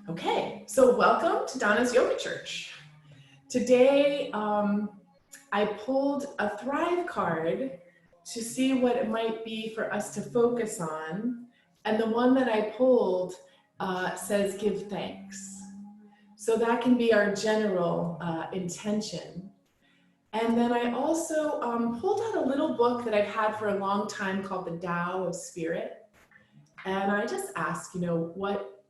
Okay, so welcome to Donna's Yoga Church. Today, I pulled a Thrive card to see what it might be for us to focus on. And the one that I pulled says give thanks. So that can be our general intention. And then I also pulled out a little book that I've had for a long time called The Tao of Spirit. And I just asked,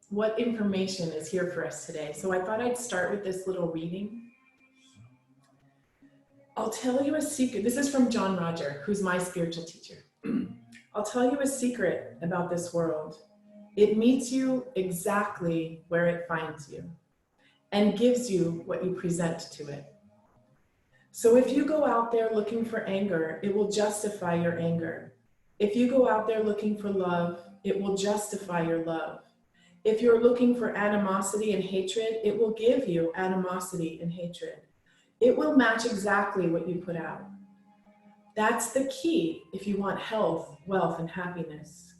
what information is here for us today? So I thought I'd start with this little reading. I'll tell you a secret. This is from John Roger, who's my spiritual teacher. I'll tell you a secret about this world. It meets you exactly where it finds you and gives you what you present to it. So if you go out there looking for anger, it will justify your anger. If you go out there looking for love, it will justify your love. If you're looking for animosity and hatred, it will give you animosity and hatred. It will match exactly what you put out. That's the key if you want health, wealth, and happiness.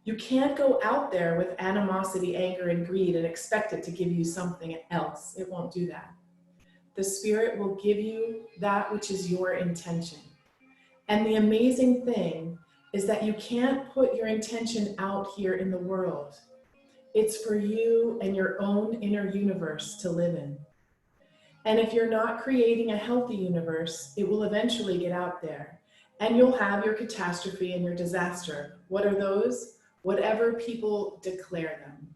You can't go out there with animosity, anger, and greed and expect it to give you something else. It won't do that. The Spirit will give you that which is your intention. And the amazing thing is that you can't put your intention out here in the world. It's for you and your own inner universe to live in. And if you're not creating a healthy universe, it will eventually get out there. And you'll have your catastrophe and your disaster. What are those? Whatever people declare them.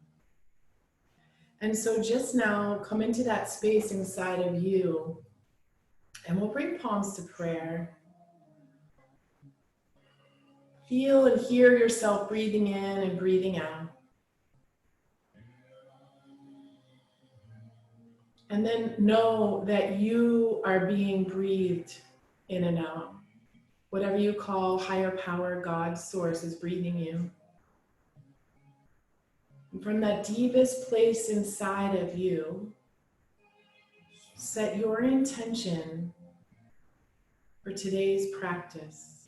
And so just now, come into that space inside of you, and we'll bring palms to prayer. Feel and hear yourself breathing in and breathing out. And then know that you are being breathed in and out. Whatever you call higher power, God, source is breathing you. And from that deepest place inside of you, set your intention for today's practice.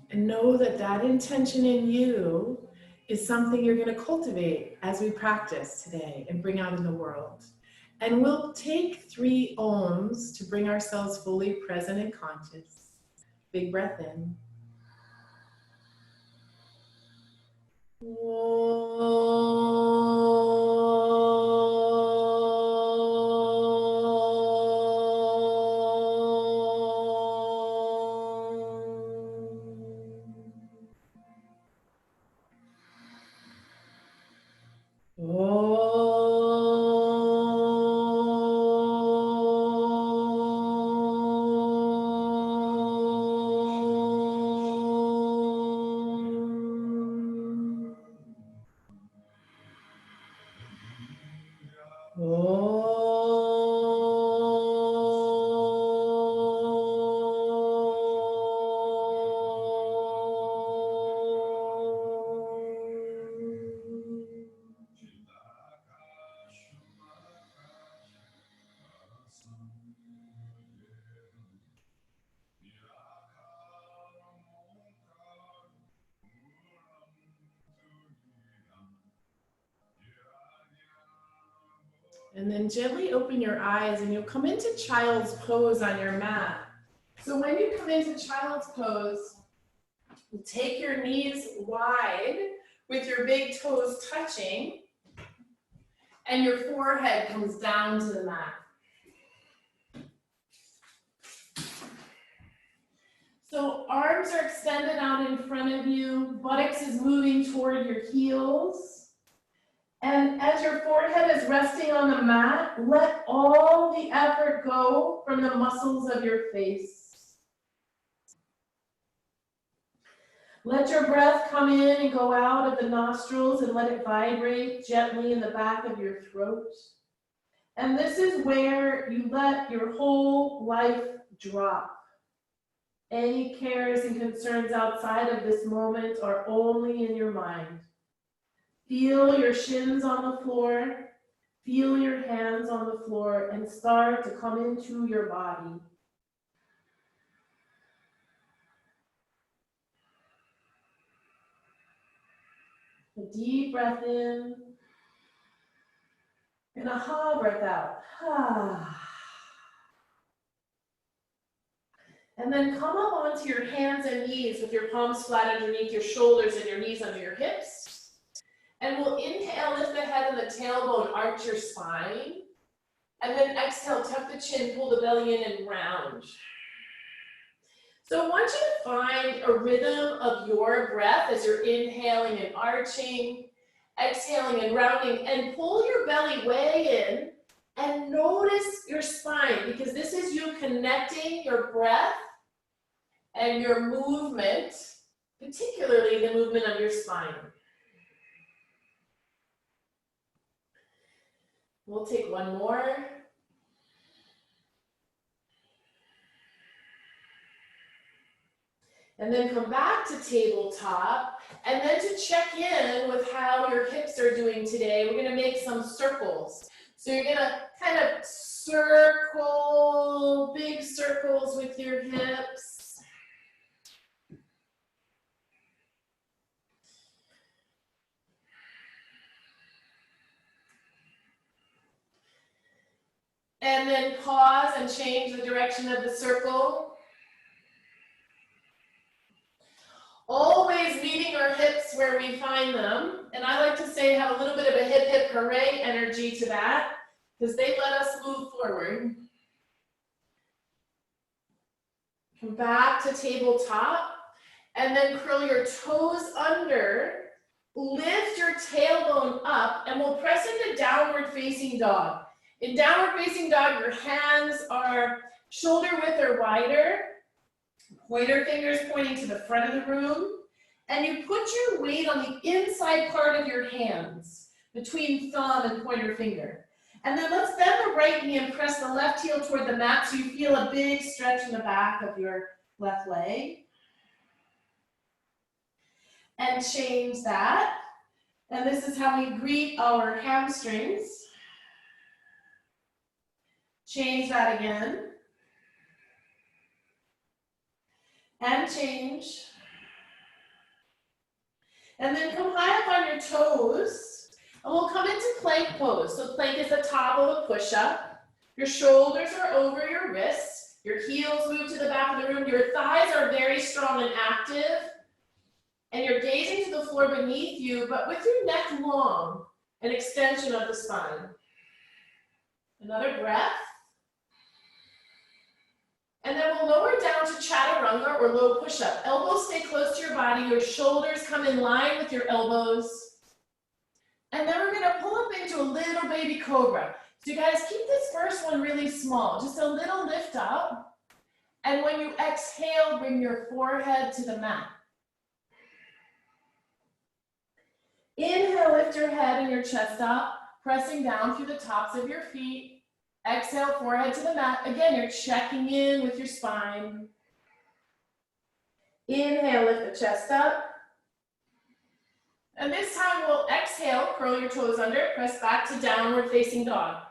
And know that that intention in you is something you're going to cultivate as we practice today and bring out in the world. And we'll take 3 ohms to bring ourselves fully present and conscious. Big breath in. And then gently open your eyes and you'll come into child's pose on your mat. So when you come into child's pose, you take your knees wide with your big toes touching and your forehead comes down to the mat. So arms are extended out in front of you, buttocks is moving toward your heels. And as your forehead is resting on the mat, let all the effort go from the muscles of your face. Let your breath come in and go out of the nostrils and let it vibrate gently in the back of your throat. And this is where you let your whole life drop. Any cares and concerns outside of this moment are only in your mind. Feel your shins on the floor, feel your hands on the floor, and start to come into your body. deep breath in and a ha breath out. And then come up onto your hands and knees with your palms flat underneath your shoulders and your knees under your hips. And we'll inhale, lift the head and the tailbone, arch your spine. And then exhale, tuck the chin, pull the belly in and round. So I want you to find a rhythm of your breath as you're inhaling and arching, exhaling and rounding, and pull your belly way in and notice your spine, because this is you connecting your breath and your movement, particularly the movement of your spine. We'll take one more. And then come back to tabletop, and then to check in with how your hips are doing today, we're gonna make some circles. So you're gonna kind of circle, big circles with your hips. And then pause and change the direction of the circle. Always meeting our hips where we find them. And I like to say have a little bit of a hip hip hooray energy to that, because they let us move forward. Come back to tabletop, and then curl your toes under, lift your tailbone up, and we'll press into downward facing dog. In downward facing dog, your hands are shoulder width or wider, pointer fingers pointing to the front of the room, and you put your weight on the inside part of your hands, between thumb and pointer finger. And then let's bend the right knee and press the left heel toward the mat so you feel a big stretch in the back of your left leg. And change that. And this is how we greet our hamstrings. Change that again. And change. And then come high up on your toes, and we'll come into plank pose. So plank is the top of a push-up. Your shoulders are over your wrists. Your heels move to the back of the room. Your thighs are very strong and active. And you're gazing to the floor beneath you, but with your neck long, an extension of the spine. Another breath. And then we'll lower down to chaturanga or low push-up. Elbows stay close to your body. Your shoulders come in line with your elbows. And then we're gonna pull up into a little baby cobra. So you guys keep this first one really small, just a little lift up. And when you exhale, bring your forehead to the mat. Inhale, lift your head and your chest up, pressing down through the tops of your feet. Exhale, forehead to the mat. Again, you're checking in with your spine. Inhale, lift the chest up. And this time we'll exhale, curl your toes under, press back to downward facing dog.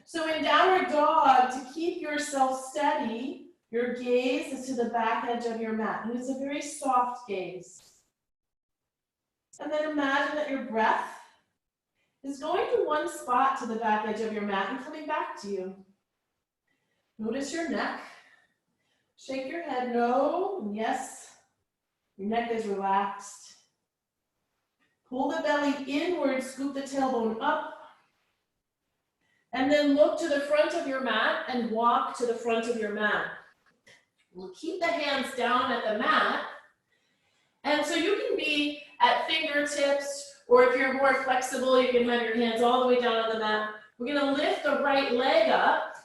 So in downward dog, to keep yourself steady, your gaze is to the back edge of your mat. And it's a very soft gaze. And then imagine that your breath is going to one spot to the back edge of your mat and coming back to you. Notice your neck. Shake your head, no, and yes. Your neck is relaxed. Pull the belly inward, scoop the tailbone up. And then look to the front of your mat and walk to the front of your mat. We'll keep the hands down at the mat. And so you can be at fingertips, or if you're more flexible, you can have your hands all the way down on the mat. We're gonna lift the right leg up.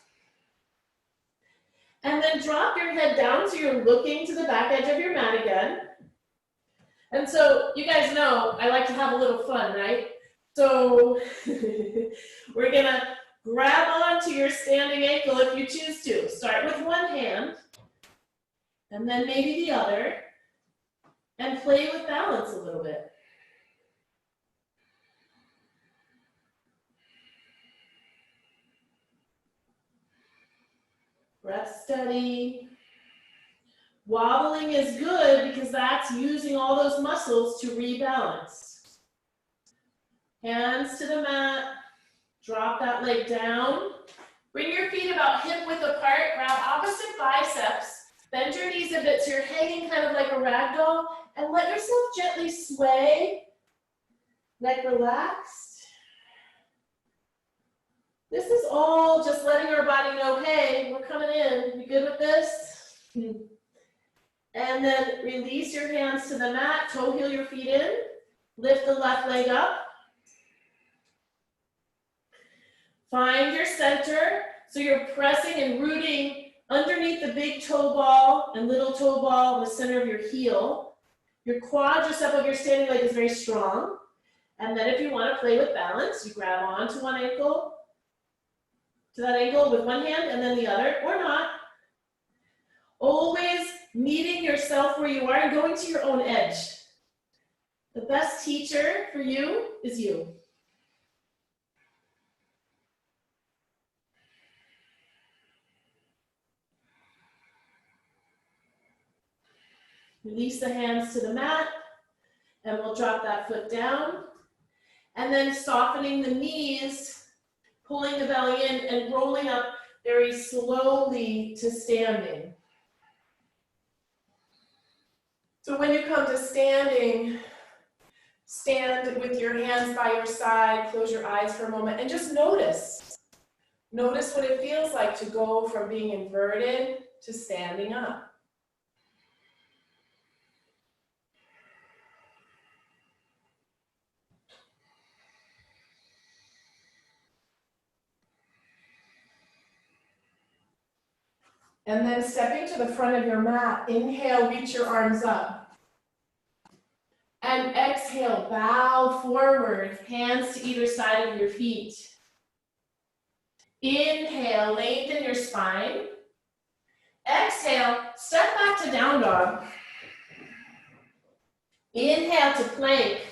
And then drop your head down so you're looking to the back edge of your mat again. And so you guys know I like to have a little fun, right? So we're gonna grab onto your standing ankle if you choose to. Start with one hand, and then maybe the other, and play with balance a little bit. Breath steady, Wobbling is good because that's using all those muscles to rebalance. Hands to the mat. Drop that leg down. Bring your feet about hip width apart. Grab opposite biceps. Bend your knees a bit so you're hanging kind of like a rag doll. And let yourself gently sway. Neck relaxed. This is all just letting our body know, hey, we're coming in. You good with this? And then release your hands to the mat. Toe heel your feet in. Lift the left leg up. Find your center. So you're pressing and rooting underneath the big toe ball and little toe ball in the center of your heel. Your quad just up of your standing leg is very strong. And then if you want to play with balance, you grab onto one ankle, to that ankle with one hand and then the other, or not. Always meeting yourself where you are and going to your own edge. The best teacher for you is you. Release the hands to the mat, and we'll drop that foot down. And then softening the knees, pulling the belly in, and rolling up very slowly to standing. So when you come to standing, stand with your hands by your side, close your eyes for a moment, and just notice. Notice what it feels like to go from being inverted to standing up. And then stepping to the front of your mat, inhale, reach your arms up. And exhale, bow forward, hands to either side of your feet. Inhale, lengthen your spine. Exhale, step back to down dog. Inhale to plank.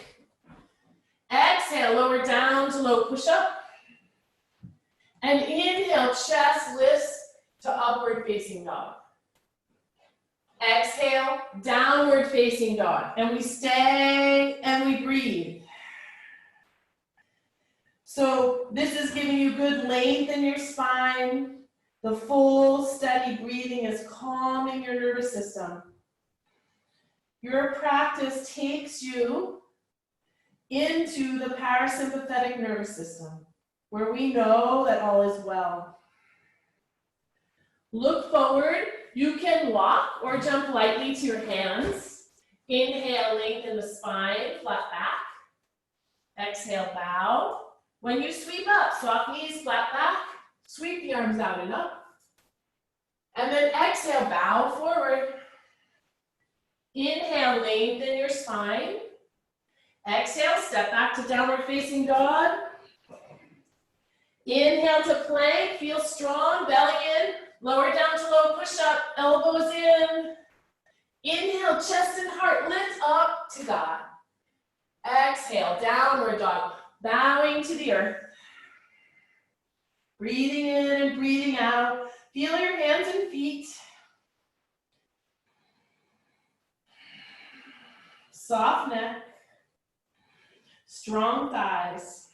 Exhale, lower down to low push-up. And inhale, chest lifts to upward facing dog. Exhale, downward facing dog. And we stay and we breathe. So this is giving you good length in your spine. The full steady breathing is calming your nervous system. Your practice takes you into the parasympathetic nervous system, where we know that all is well. Look forward. You can walk or jump lightly to your hands. Inhale, lengthen the spine, flat back. Exhale, bow. When you sweep up, soft knees, flat back. Sweep the arms out and up. And then exhale, bow forward. Inhale, lengthen your spine. Exhale, step back to downward facing dog. Inhale to plank, feel strong, belly in. Lower down to low push-up, elbows in. Inhale, chest and heart lift up to God. Exhale, downward dog, bowing to the earth. Breathing in and breathing out. Feel your hands and feet. Soft neck. Strong thighs.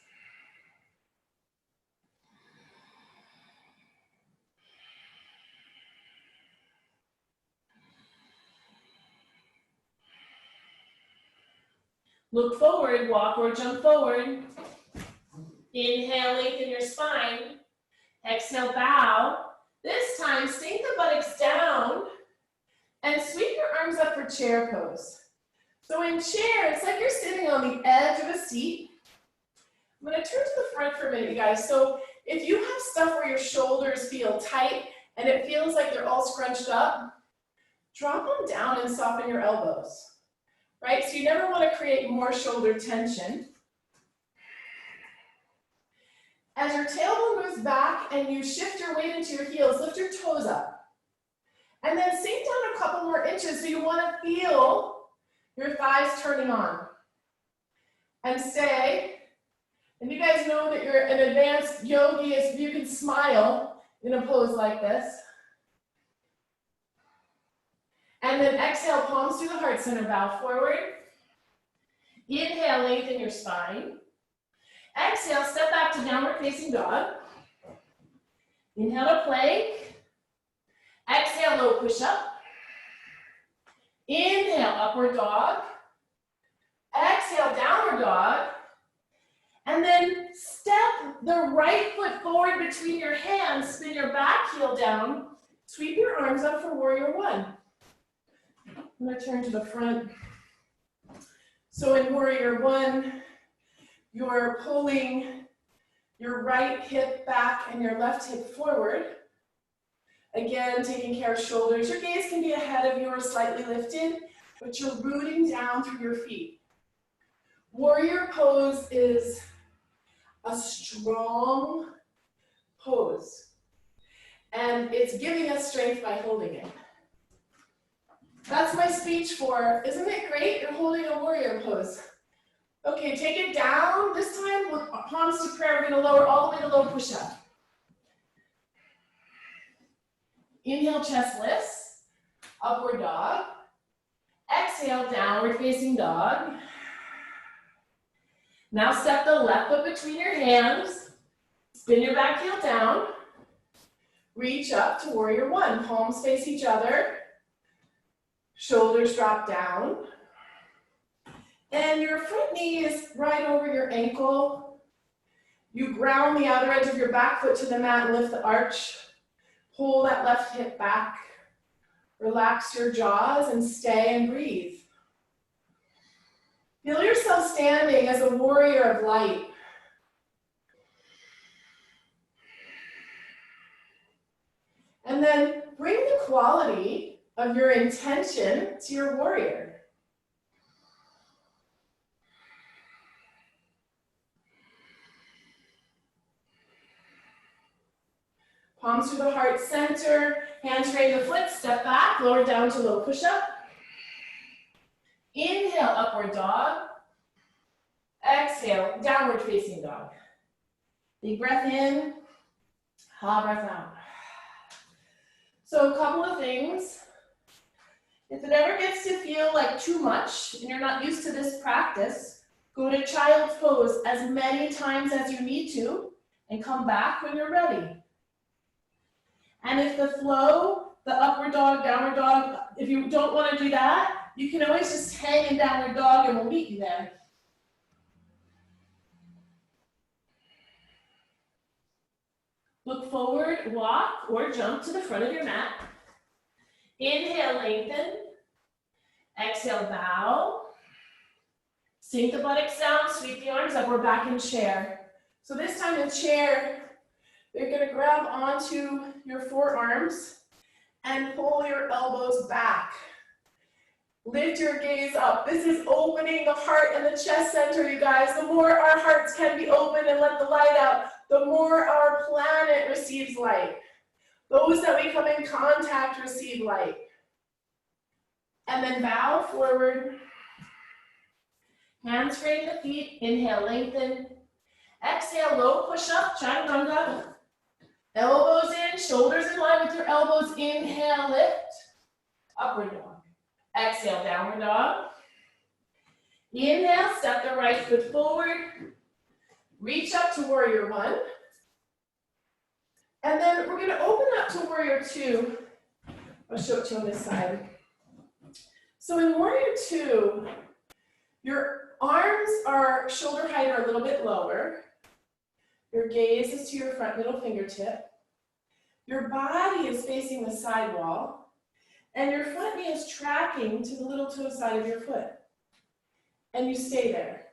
Look forward, walk or jump forward. Inhale, lengthen your spine. Exhale, bow. This time, sink the buttocks down and sweep your arms up for chair pose. So in chair, it's like you're sitting on the edge of a seat. I'm going to turn to the front for a minute, you guys. So if you have stuff where your shoulders feel tight and it feels like they're all scrunched up, drop them down and soften your elbows. Right? So you never want to create more shoulder tension. As your tailbone moves back and you shift your weight into your heels, lift your toes up. And then sink down a couple more inches so you want to feel your thighs turning on. And stay. And you guys know that you're an advanced yogi if you can smile in a pose like this. And then exhale, palms to the heart center, bow forward. Inhale, lengthen your spine. Exhale, step back to downward facing dog. Inhale to plank. Exhale, low push up. Inhale, upward dog. Exhale, downward dog. And then step the right foot forward between your hands, spin your back heel down, sweep your arms up for warrior one. I'm gonna turn to the front. So in warrior one, you're pulling your right hip back and your left hip forward. Again, taking care of shoulders. Your gaze can be ahead of you or slightly lifted, but you're rooting down through your feet. Warrior pose is a strong pose, and it's giving us strength by holding it. That's my speech for, isn't it great? You're holding a warrior pose. Okay, take it down. This time with palms to prayer, we're gonna lower all the way to low push-up. Inhale, chest lifts, upward dog. Exhale, downward facing dog. Now step the left foot between your hands, spin your back heel down, reach up to warrior one, palms face each other, shoulders drop down, and your front knee is right over your ankle. You ground the outer edge of your back foot to the mat and lift the arch, pull that left hip back, relax your jaws and stay and breathe. Feel yourself standing as a warrior of light. And then bring the quality of your intention to your warrior. Palms to the heart center, hands straighten the foot, step back, lower down to low push-up. Inhale, upward dog. Exhale, downward facing dog. Big breath in, breath out. So a couple of things. If it ever gets to feel like too much and you're not used to this practice, go to child's pose as many times as you need to and come back when you're ready. And if the flow, the upward dog, downward dog, if you don't want to do that, you can always just hang in downward dog and we'll meet you there. Look forward, walk, or jump to the front of your mat. Inhale, lengthen. Exhale, bow. Sink the buttocks down, sweep the arms up. We're back in chair. So this time in chair, you're gonna grab onto your forearms and pull your elbows back. Lift your gaze up. This is opening the heart and the chest center, you guys. The more our hearts can be open and let the light out, the more our planet receives light. Those that we come in contact receive light. And then bow forward. Hands straighten the feet. Inhale, lengthen. Exhale, low push up, chaturanga. Elbows in, shoulders in line with your elbows. Inhale, lift. Upward dog. Exhale, downward dog. Inhale, step the right foot forward. Reach up to warrior one. And then we're gonna open up to warrior two. I'll show it to you on this side. So in warrior two, your arms are shoulder height or a little bit lower. Your gaze is to your front middle fingertip. Your body is facing the side wall. And your front knee is tracking to the little toe side of your foot. And you stay there.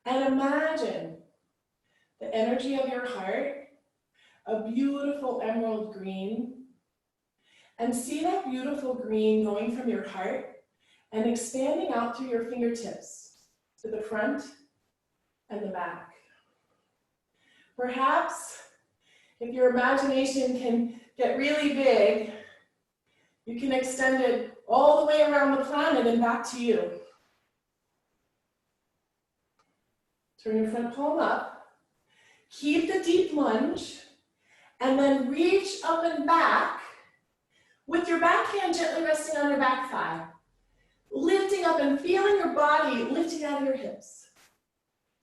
And imagine the energy of your heart, a beautiful emerald green. And see that beautiful green going from your heart and expanding out through your fingertips to the front and the back. Perhaps, if your imagination can get really big, you can extend it all the way around the planet and back to you. Turn your front palm up. Keep the deep lunge, and then reach up and back With your back hand gently resting on your back thigh, lifting up and feeling your body lifting out of your hips.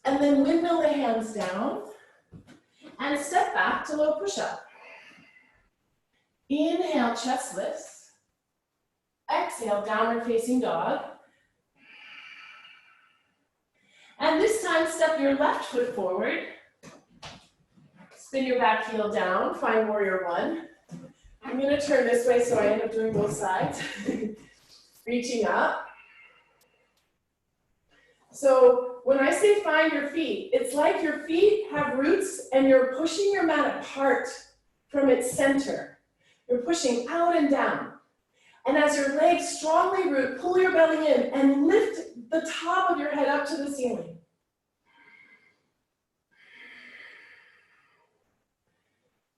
And then windmill the hands down and step back to low push-up. Inhale, chest lifts. Exhale, downward facing dog. And this time, step your left foot forward. Spin your back heel down, find warrior one. I'm gonna turn this way so I end up doing both sides. Reaching up. So when I say find your feet, it's like your feet have roots and you're pushing your mat apart from its center. You're pushing out and down. And as your legs strongly root, pull your belly in and lift the top of your head up to the ceiling.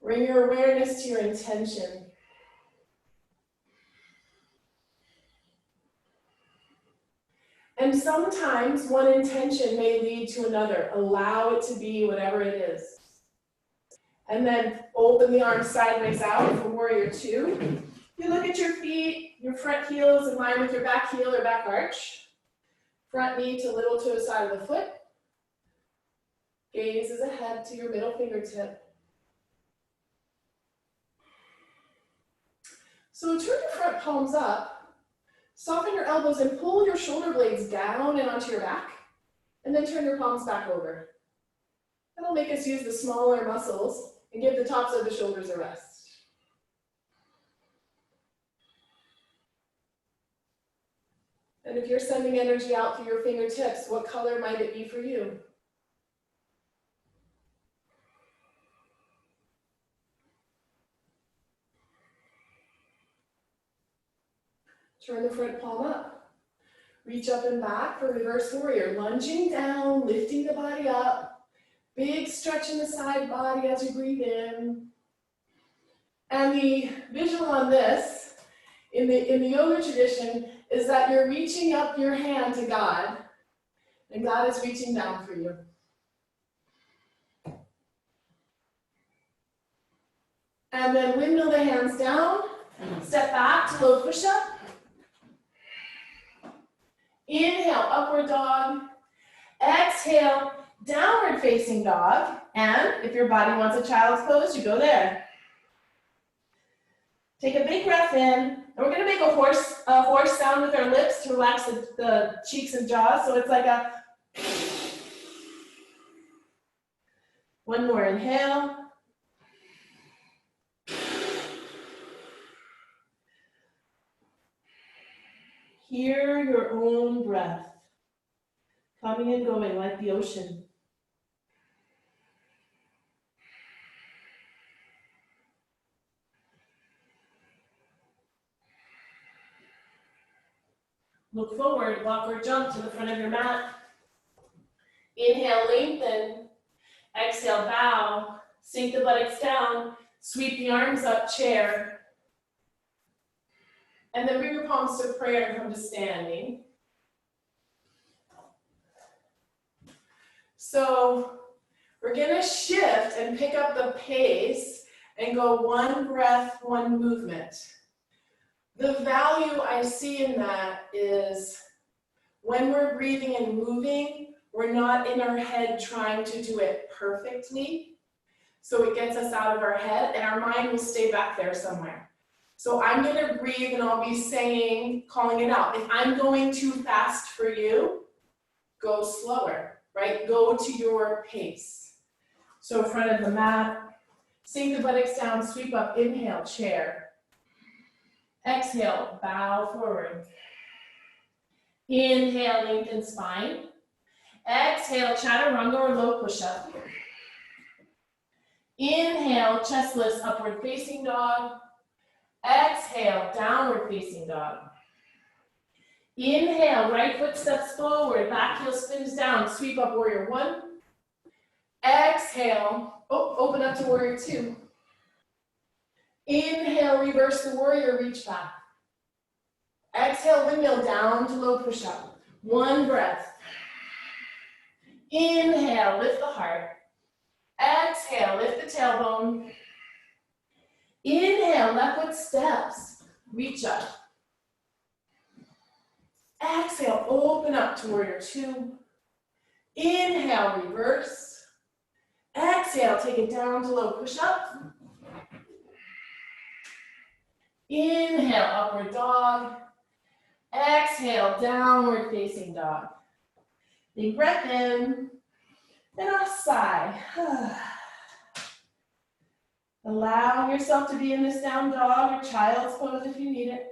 Bring your awareness to your intention. And sometimes one intention may lead to another. Allow it to be whatever it is. And then open the arms sideways out for warrior two. You look at your feet, your front heel is in line with your back heel or back arch. Front knee to little toe side of the foot. Gaze is ahead to your middle fingertip. So turn your front palms up, soften your elbows and pull your shoulder blades down and onto your back, and then turn your palms back over. That'll make us use the smaller muscles and give the tops of the shoulders a rest. And if you're sending energy out through your fingertips, what color might it be for you? Turn the front palm up. Reach up and back for reverse warrior. Lunging down, lifting the body up. Big stretch in the side body as you breathe in. And the visual on this, in the yoga tradition, is that you're reaching up your hand to God, and God is reaching down for you. And then windmill the hands down, step back to low push-up. Inhale, upward dog. Exhale, downward facing dog. And if your body wants a child's pose, you go there. Take a big breath in. And we're going to make a horse sound with our lips to relax the cheeks and jaws. So it's like a... One more inhale. Hear your own breath, coming and going like the ocean. Look forward, walk or jump to the front of your mat. Inhale, lengthen. Exhale, bow. Sink the buttocks down. Sweep the arms up, chair. And then bring your palms to prayer and come to standing. So we're gonna shift and pick up the pace and go one breath, one movement. The value I see in that is when we're breathing and moving, we're not in our head trying to do it perfectly. So it gets us out of our head and our mind will stay back there somewhere. So I'm gonna breathe and I'll be saying, calling it out. If I'm going too fast for you, go slower, right? Go to your pace. So in front of the mat, sink the buttocks down, sweep up, inhale, chair. Exhale, bow forward. Inhale, lengthen spine. Exhale, chaturanga or low push-up. Inhale, chest lifts, upward facing dog. Exhale, downward facing dog. Inhale, right foot steps forward, back heel spins down, sweep up warrior one. Exhale, open up to warrior two. Inhale, reverse the warrior, reach back. Exhale, windmill down to low push-up. One breath. Inhale, lift the heart. Exhale, lift the tailbone. Inhale, left foot steps. reach up. Exhale, open up to warrior two. Inhale, reverse. Exhale, take it down to low push-up. Inhale, upward dog. Exhale, downward facing dog. Big breath in, and a sigh. Allow yourself to be in this down dog or child's pose if you need it.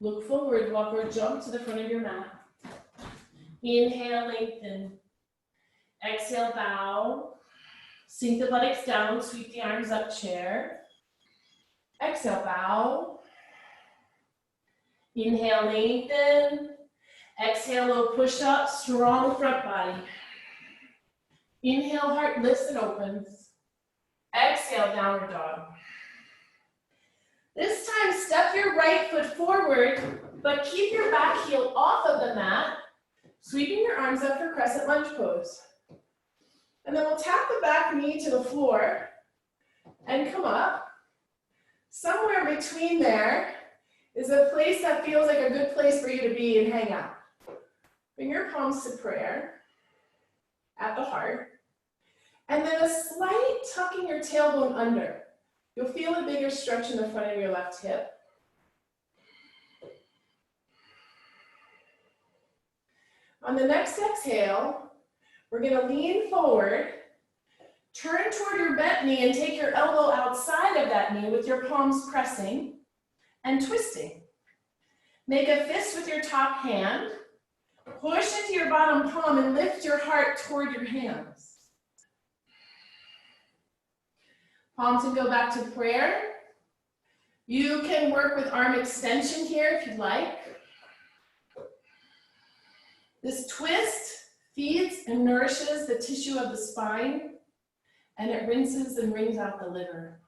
Look forward, walk or jump to the front of your mat. Inhale, lengthen. Exhale, bow. Sink the buttocks down, sweep the arms up, chair. Exhale, bow. Inhale, lengthen. Exhale, low push up, strong front body. Inhale, heart lifts and opens. Exhale, downward dog. This time, step your right foot forward, but keep your back heel off of the mat, sweeping your arms up for crescent lunge pose. And then we'll tap the back knee to the floor and come up. Somewhere between there is a place that feels like a good place for you to be and hang out. Bring your palms to prayer at the heart. And then a slight tucking your tailbone under. You'll feel a bigger stretch in the front of your left hip. On the next exhale, we're going to lean forward, turn toward your bent knee and take your elbow outside of that knee with your palms pressing and twisting. Make a fist with your top hand, push into your bottom palm and lift your heart toward your hands. Palms can go back to prayer. You can work with arm extension here if you'd like. This twist feeds and nourishes the tissue of the spine, and it rinses and wrings out the liver.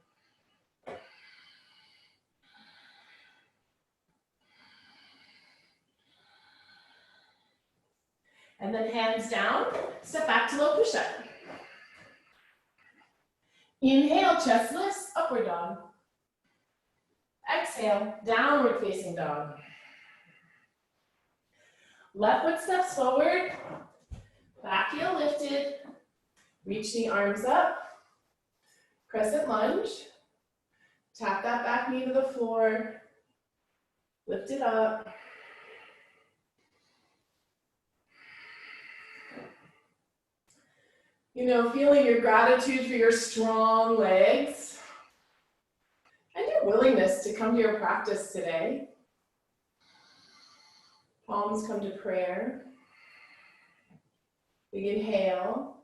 And then hands down, step back to low push-up. Inhale, chest lifts, upward dog. Exhale, downward facing dog. Left foot steps forward, back heel lifted, reach the arms up, crescent lunge, tap that back knee to the floor, lift it up. You know, feeling your gratitude for your strong legs and your willingness to come to your practice today. Palms come to prayer. Big inhale.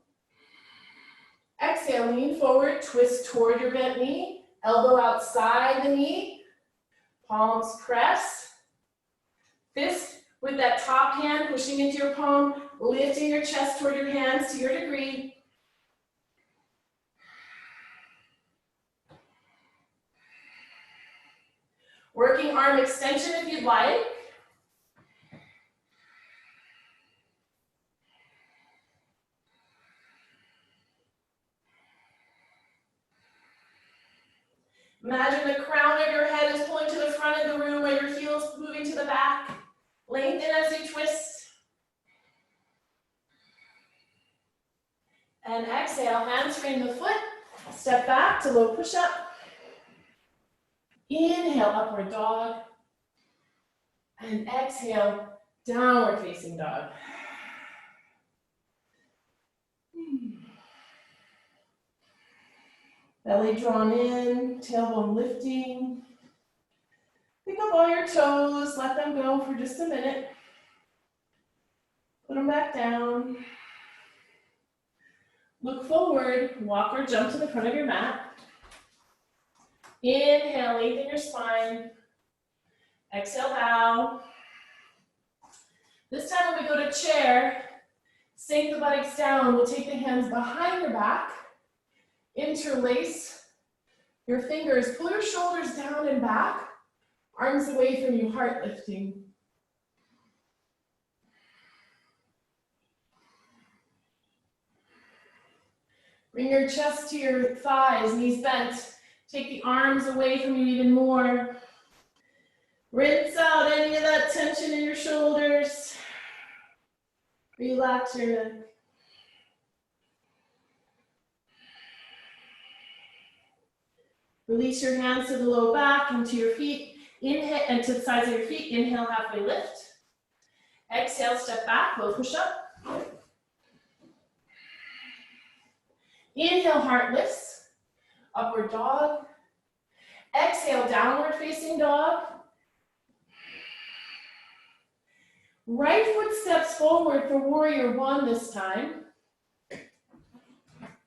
Exhale, lean forward, twist toward your bent knee, elbow outside the knee, palms press. Fist with that top hand pushing into your palm, lifting your chest toward your hands to your degree. Working arm extension if you'd like. Imagine the crown of your head is pulling to the front of the room while your heels moving to the back. Lengthen as you twist. And exhale, hands frame the foot. Step back to low push-up. Inhale, upward dog. And exhale, downward facing dog. Belly drawn in, tailbone lifting. Pick up all your toes, let them go for just a minute. Put them back down. Look forward, walk or jump to the front of your mat. Inhale, lengthen your spine. Exhale, bow. This time when we go to chair, sink the buttocks down. We'll take the hands behind your back, interlace your fingers, pull your shoulders down and back, arms away from you, heart lifting. Bring your chest to your thighs, knees bent. Take the arms away from you even more. Rinse out any of that tension in your shoulders. Relax your neck. Release your hands to the low back and to your feet. Inhale, and to the sides of your feet. Inhale, halfway lift. Exhale, step back, low push up. Inhale, heart lifts. Upward dog. Exhale, downward facing dog. Right foot steps forward for warrior one this time.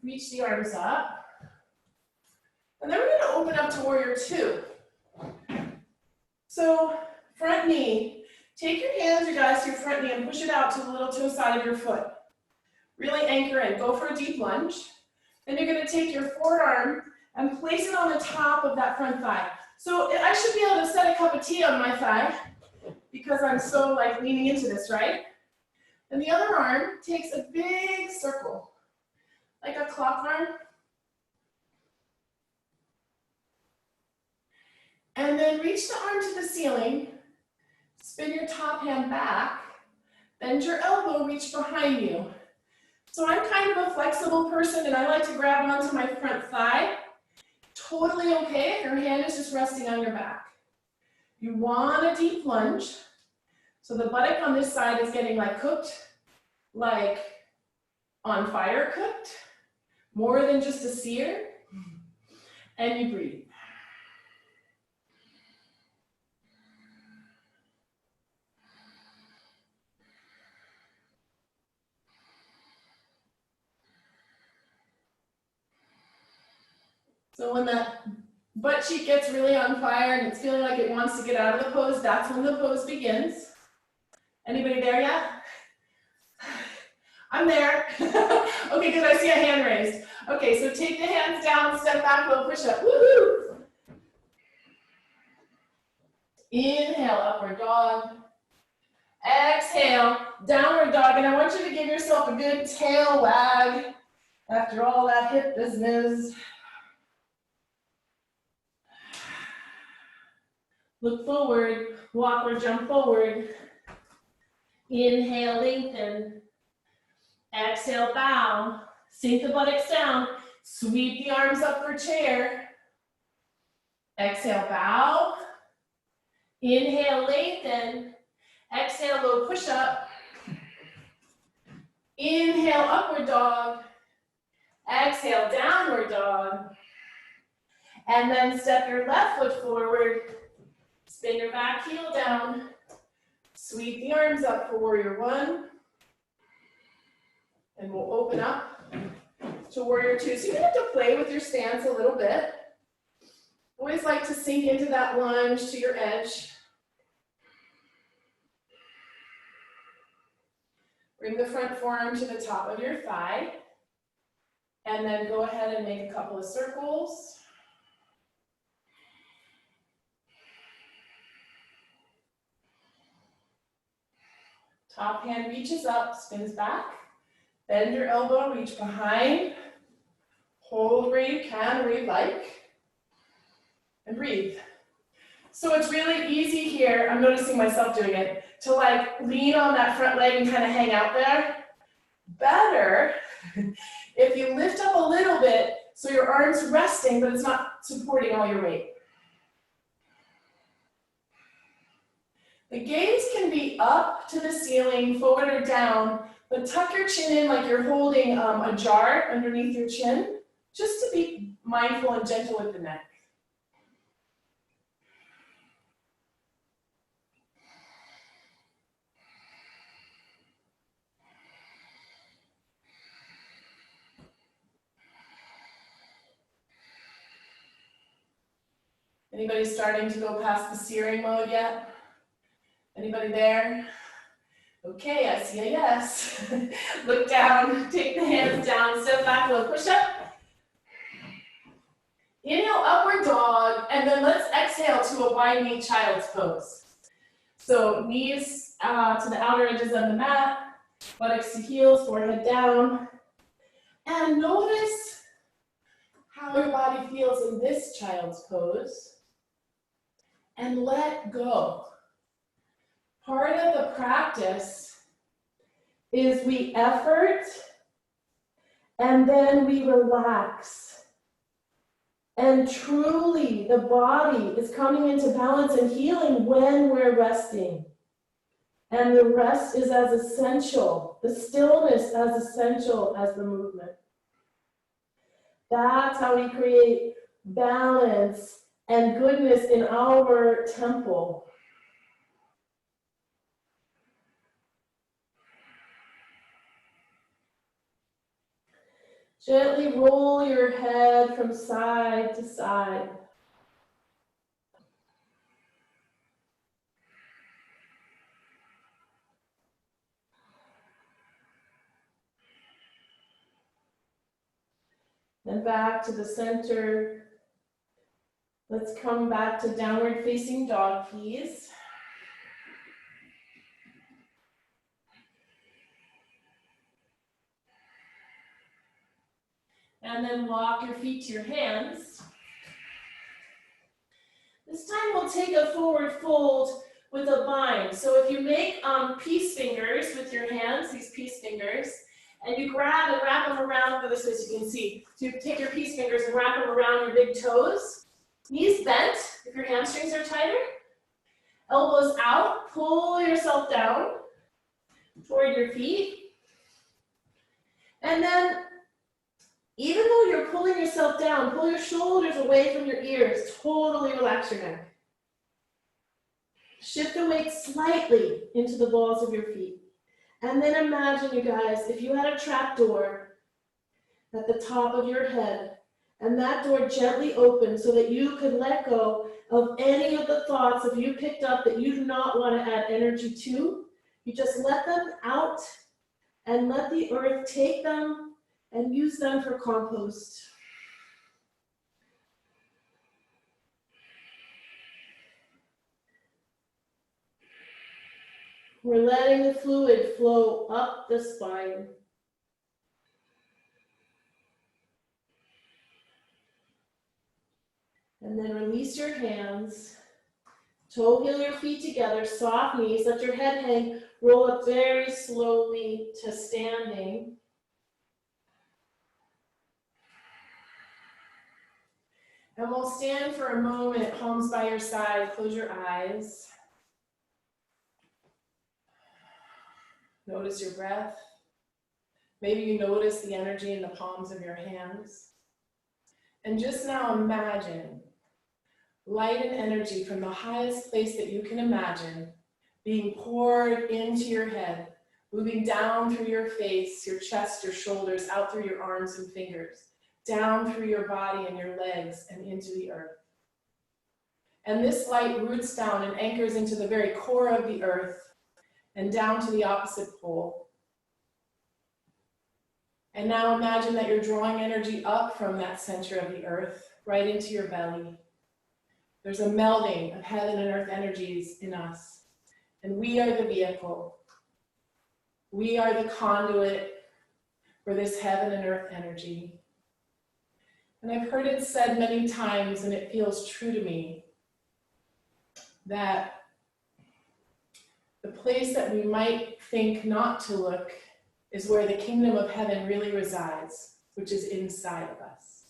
Reach the arms up. And then we're going to open up to warrior two. So front knee. Take your hands, you guys, to your front knee and push it out to the little toe side of your foot. Really anchor in. Go for a deep lunge. Then you're going to take your forearm and place it on the top of that front thigh. So I should be able to set a cup of tea on my thigh because I'm so like leaning into this, right? And the other arm takes a big circle, like a clock arm. And then reach the arm to the ceiling, spin your top hand back, bend your elbow, reach behind you. So I'm kind of a flexible person and I like to grab onto my front thigh. Totally okay if your hand is just resting on your back. You want a deep lunge. So the buttock on this side is getting like cooked, like on fire cooked, more than just a sear. And you breathe. So when that butt cheek gets really on fire and it's feeling like it wants to get out of the pose, that's when the pose begins. Anybody there yet? I'm there. Okay, good, I see a hand raised. Okay, so take the hands down, step back, low push up. Woohoo! Inhale, upward dog. Exhale, downward dog, and I want you to give yourself a good tail wag after all that hip business. Look forward, walk or jump forward. Inhale, lengthen. Exhale, bow. Sink the buttocks down. Sweep the arms up for chair. Exhale, bow. Inhale, lengthen. Exhale, low push up. Inhale, upward dog. Exhale, downward dog. And then step your left foot forward. Spin your back heel down. Sweep the arms up for warrior one. And we'll open up to warrior two. So you have to play with your stance a little bit. Always like to sink into that lunge to your edge. Bring the front forearm to the top of your thigh. And then go ahead and make a couple of circles. Top hand reaches up, spins back. Bend your elbow, reach behind. Hold where you can, where you like. And breathe. So it's really easy here, I'm noticing myself doing it, to like lean on that front leg and kind of hang out there. Better if you lift up a little bit so your arm's resting, but it's not supporting all your weight. The gaze can be up to the ceiling, forward or down, but tuck your chin in like you're holding a jar underneath your chin, just to be mindful and gentle with the neck. Anybody starting to go past the searing mode yet? Anybody there? Okay, I see a yes. Look down, take the hands down, step back, low push up. Inhale, upward dog, and then let's exhale to a wide knee child's pose. So knees to the outer edges of the mat, buttocks to heels, forehead down. And notice how your body feels in this child's pose. And let go. Part of the practice is we effort and then we relax. And truly, the body is coming into balance and healing when we're resting. And the rest is as essential, the stillness as essential as the movement. That's how we create balance and goodness in our temple. Gently roll your head from side to side. Then back to the center. Let's come back to downward facing dog, please. And then walk your feet to your hands. This time we'll take a forward fold with a bind. So if you make peace fingers with your hands, these peace fingers, and you grab and wrap them around, go this way so you can see. So you take your peace fingers and wrap them around your big toes. Knees bent if your hamstrings are tighter. Elbows out, pull yourself down toward your feet. And then, even though you're pulling yourself down, pull your shoulders away from your ears. Totally relax your neck. Shift the weight slightly into the balls of your feet. And then imagine, you guys, if you had a trap door at the top of your head, and that door gently opened so that you could let go of any of the thoughts that you picked up that you do not want to add energy to. You just let them out and let the earth take them and use them for compost. We're letting the fluid flow up the spine. And then release your hands. Toe heel your feet together, soft knees, let your head hang, roll up very slowly to standing. And we'll stand for a moment, palms by your side, close your eyes. Notice your breath. Maybe you notice the energy in the palms of your hands. And just now imagine light and energy from the highest place that you can imagine being poured into your head, moving down through your face, your chest, your shoulders, out through your arms and fingers, down through your body and your legs and into the earth. And this light roots down and anchors into the very core of the earth and down to the opposite pole. And now imagine that you're drawing energy up from that center of the earth, right into your belly. There's a melding of heaven and earth energies in us. And we are the vehicle. We are the conduit for this heaven and earth energy. And I've heard it said many times, and it feels true to me, that the place that we might think not to look is where the kingdom of heaven really resides, which is inside of us.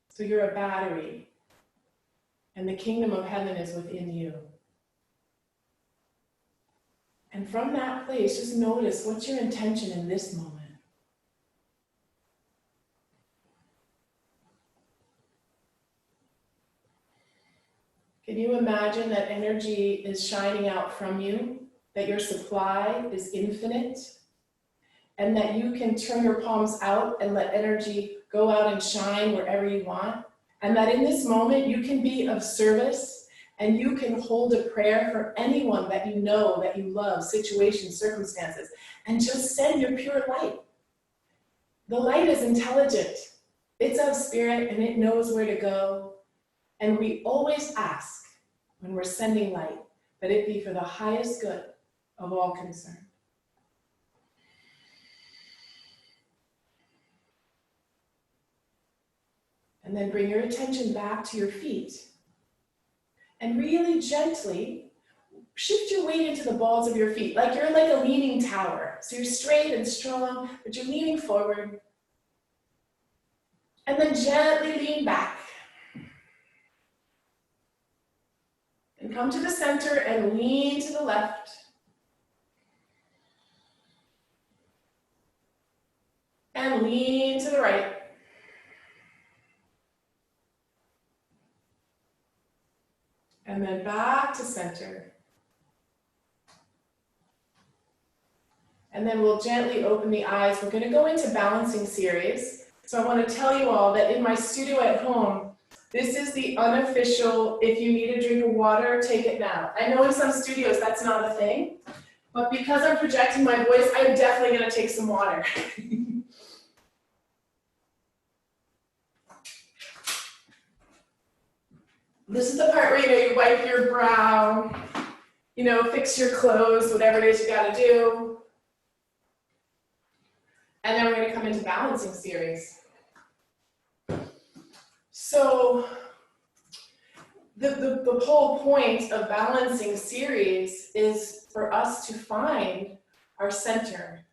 So you're a battery, and the kingdom of heaven is within you. And from that place, just notice, what's your intention in this moment? Can you imagine that energy is shining out from you, that your supply is infinite, and that you can turn your palms out and let energy go out and shine wherever you want, and that in this moment you can be of service and you can hold a prayer for anyone that you know, that you love, situations, circumstances, and just send your pure light. The light is intelligent. It's of spirit and it knows where to go. And we always ask when we're sending light that it be for the highest good of all concerned. And then bring your attention back to your feet. And really gently shift your weight into the balls of your feet, like you're like a leaning tower. So you're straight and strong, but you're leaning forward. And then gently lean back. And come to the center and lean to the left. And lean to the right. And then back to center. And then we'll gently open the eyes. We're going to go into balancing series. So I want to tell you all that in my studio at home, this is the unofficial, if you need a drink of water, take it now. I know in some studios that's not a thing, but because I'm projecting my voice, I'm definitely going to take some water. This is the part where you wipe your brow, fix your clothes, whatever it is you got to do. And then we're going to come into balancing series. So the whole point of balancing series is for us to find our center.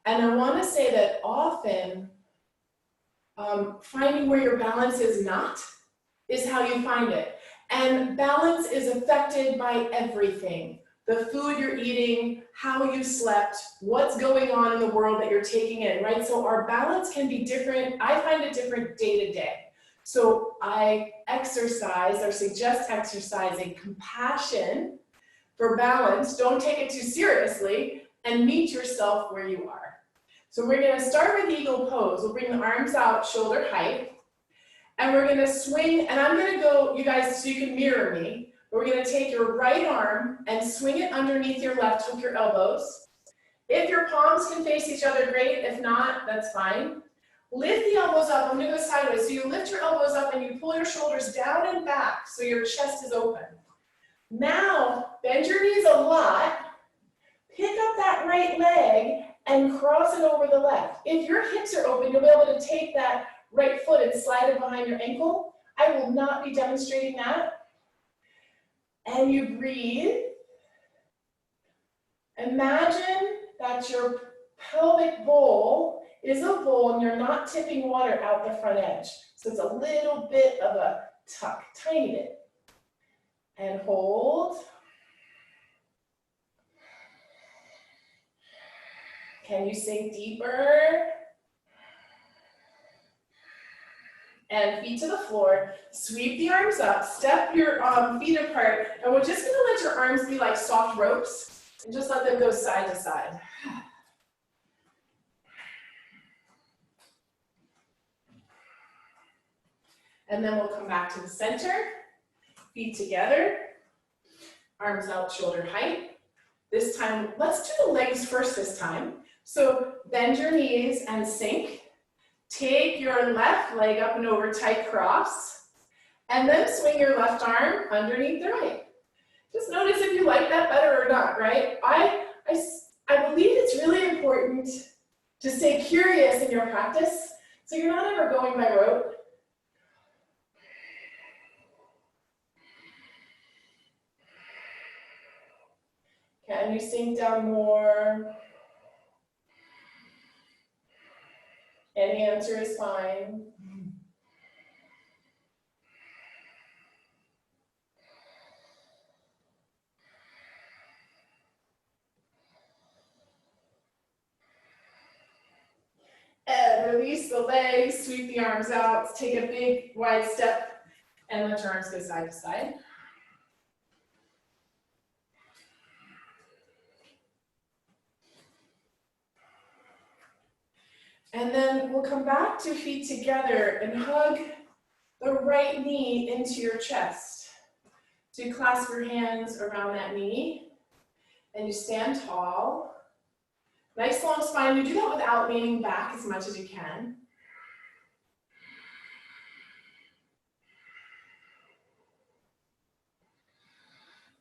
And I want to say that often finding where your balance is not is how you find it. And balance is affected by everything. The food you're eating, how you slept, what's going on in the world that you're taking in, right? So our balance can be different. I find it different day to day. So I exercise or suggest exercising compassion for balance. Don't take it too seriously and meet yourself where you are. So we're going to start with eagle pose. We'll bring the arms out shoulder height. And we're going to swing, and I'm going to go, you guys, so you can mirror me. We're going to take your right arm and swing it underneath your left, hook your elbows. If your palms can face each other, great. If not, that's fine. Lift the elbows up. I'm going to go sideways. So you lift your elbows up and you pull your shoulders down and back so your chest is open. Now, bend your knees a lot. Pick up that right leg and cross it over the left. If your hips are open, you'll be able to take that right foot and slide it behind your ankle. I will not be demonstrating that. And you breathe. Imagine that your pelvic bowl is a bowl and you're not tipping water out the front edge. So it's a little bit of a tuck, tiny bit. And hold. Can you sink deeper? And feet to the floor, sweep the arms up, step your feet apart, and we're just gonna let your arms be like soft ropes, and just let them go side to side. And then we'll come back to the center, feet together, arms out shoulder height. This time, let's do the legs first this time. So bend your knees and sink. Take your left leg up and over, tight cross, and then swing your left arm underneath the right. Just notice if you like that better or not, right? I believe it's really important to stay curious in your practice, so you're not ever going by rote. Can you sink down more? Any answer is fine. And release the legs, sweep the arms out, take a big wide step, and let your arms go side to side. And then we'll come back to feet together and hug the right knee into your chest. So you clasp your hands around that knee and you stand tall. Nice long spine. You do that without leaning back as much as you can.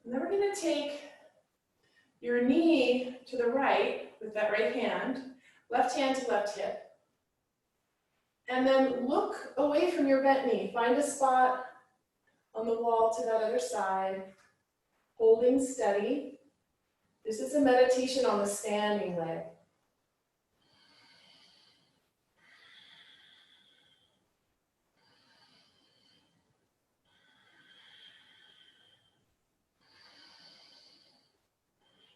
And then we're going to take your knee to the right with that right hand to left hip. And then look away from your bent knee. Find a spot on the wall to that other side, holding steady. This is a meditation on the standing leg.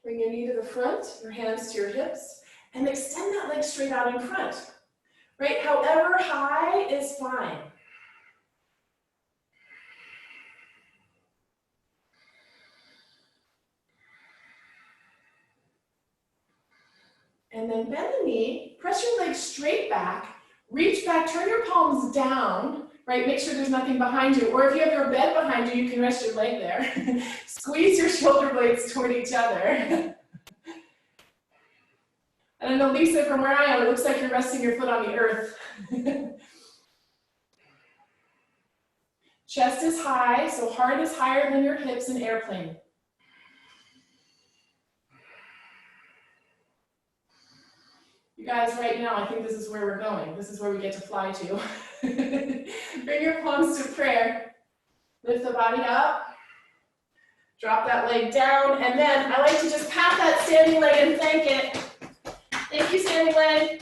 Bring your knee to the front, your hands to your hips, and extend that leg straight out in front. Right? However high is fine. And then bend the knee, press your leg straight back, reach back, turn your palms down, right? Make sure there's nothing behind you. Or if you have your bed behind you, you can rest your leg there. Squeeze your shoulder blades toward each other. I don't know, Lisa, from where I am, it looks like you're resting your foot on the earth. Chest is high, so heart is higher than your hips in airplane. You guys, right now, I think this is where we're going. This is where we get to fly to. Bring your palms to prayer. Lift the body up. Drop that leg down. And then I like to just pat that standing leg and thank it. Thank you, standing leg.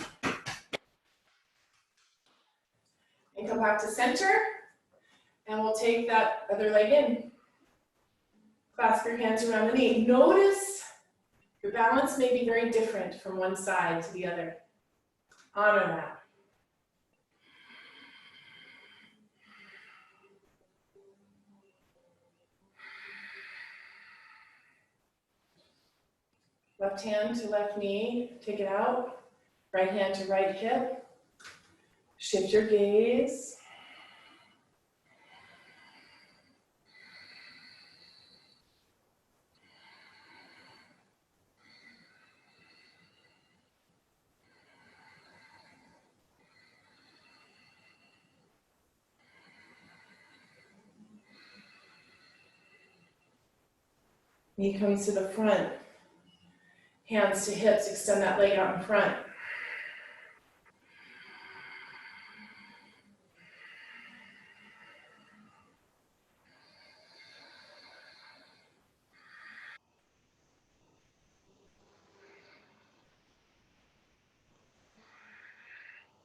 And come back to center. And we'll take that other leg in. Clasp your hands around the knee. Notice your balance may be very different from one side to the other. Honor that. Left hand to left knee, take it out. Right hand to right hip. Shift your gaze. Knee comes to the front. Hands to hips, extend that leg out in front.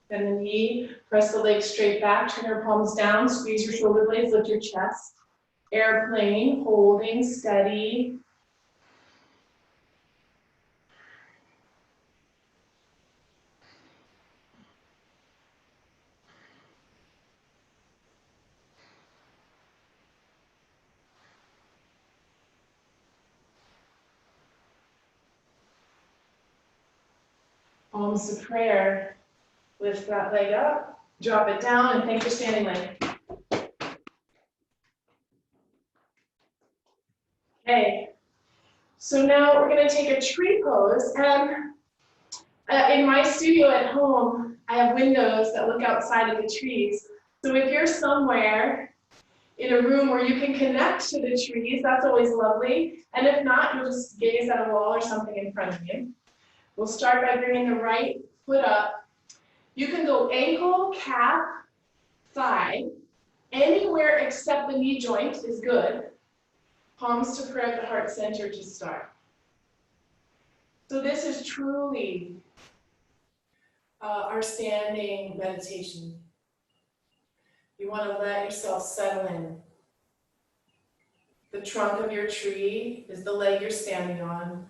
Bend the knee, press the leg straight back, turn your palms down, squeeze your shoulder blades, lift your chest. Airplane, holding steady. Palms to prayer. Lift that leg up, drop it down, and thank your standing leg. Okay, so now we're going to take a tree pose. And in my studio at home, I have windows that look outside of the trees. So if you're somewhere in a room where you can connect to the trees, that's always lovely. And if not, you'll just gaze at a wall or something in front of you. We'll start by bringing the right foot up. You can go ankle, calf, thigh. Anywhere except the knee joint is good. Palms to prayer at the heart center to start. So this is truly our standing meditation. You want to let yourself settle in. The trunk of your tree is the leg you're standing on.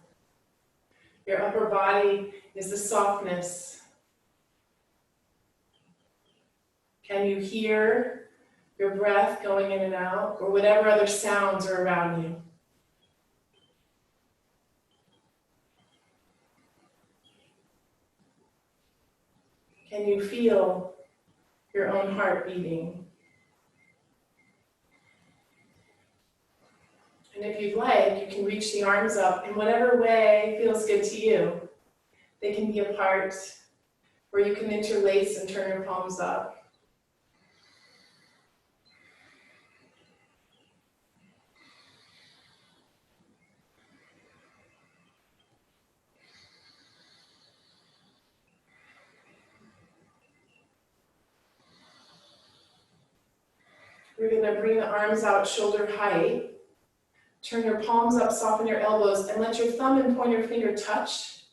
Your upper body is the softness. Can you hear your breath going in and out, or whatever other sounds are around you? Can you feel your own heart beating? And if you'd like, you can reach the arms up in whatever way feels good to you. They can be apart, or you can interlace and turn your palms up. You're gonna bring the arms out shoulder height. Turn your palms up, soften your elbows, and let your thumb and pointer finger touch.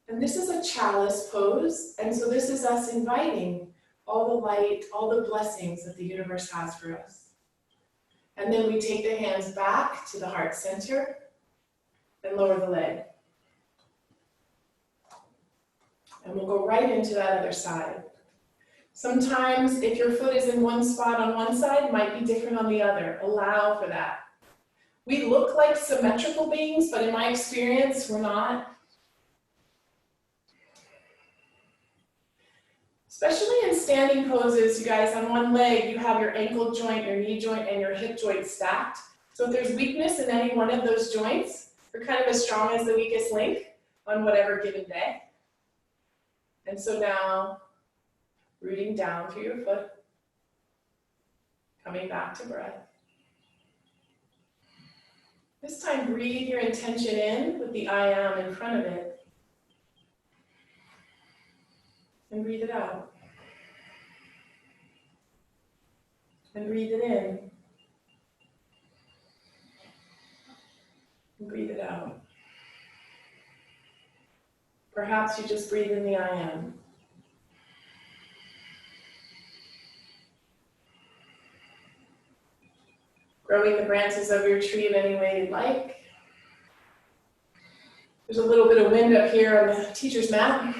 And this is a chalice pose, and so this is us inviting all the light, all the blessings that the universe has for us. And then we take the hands back to the heart center and lower the leg. And we'll go right into that other side. Sometimes if your foot is in one spot on one side, it might be different on the other. Allow for that. We look like symmetrical beings, but in my experience, we're not. Especially in standing poses, you guys, on one leg, you have your ankle joint, your knee joint, and your hip joint stacked. So if there's weakness in any one of those joints, you're kind of as strong as the weakest link on whatever given day. And so now, rooting down through your foot, coming back to breath. This time, breathe your intention in with the I am in front of it. And breathe it out. And breathe it in. And breathe it out. Perhaps you just breathe in the I am. Growing the branches of your tree in any way you'd like. There's a little bit of wind up here on the teacher's mat.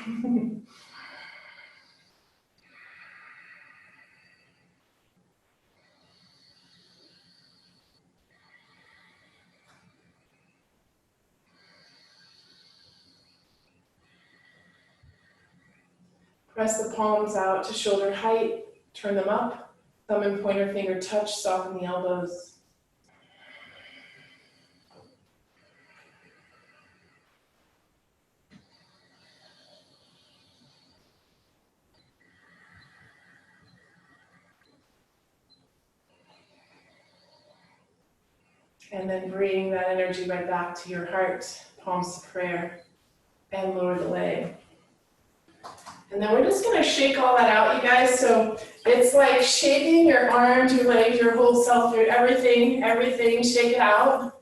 Press the palms out to shoulder height, turn them up, thumb and pointer finger touch, soften the elbows. And then bring that energy right back to your heart, palms to prayer, and lower the leg. And then we're just gonna shake all that out, you guys. So it's like shaking your arms, your legs, your whole self, your everything, shake it out.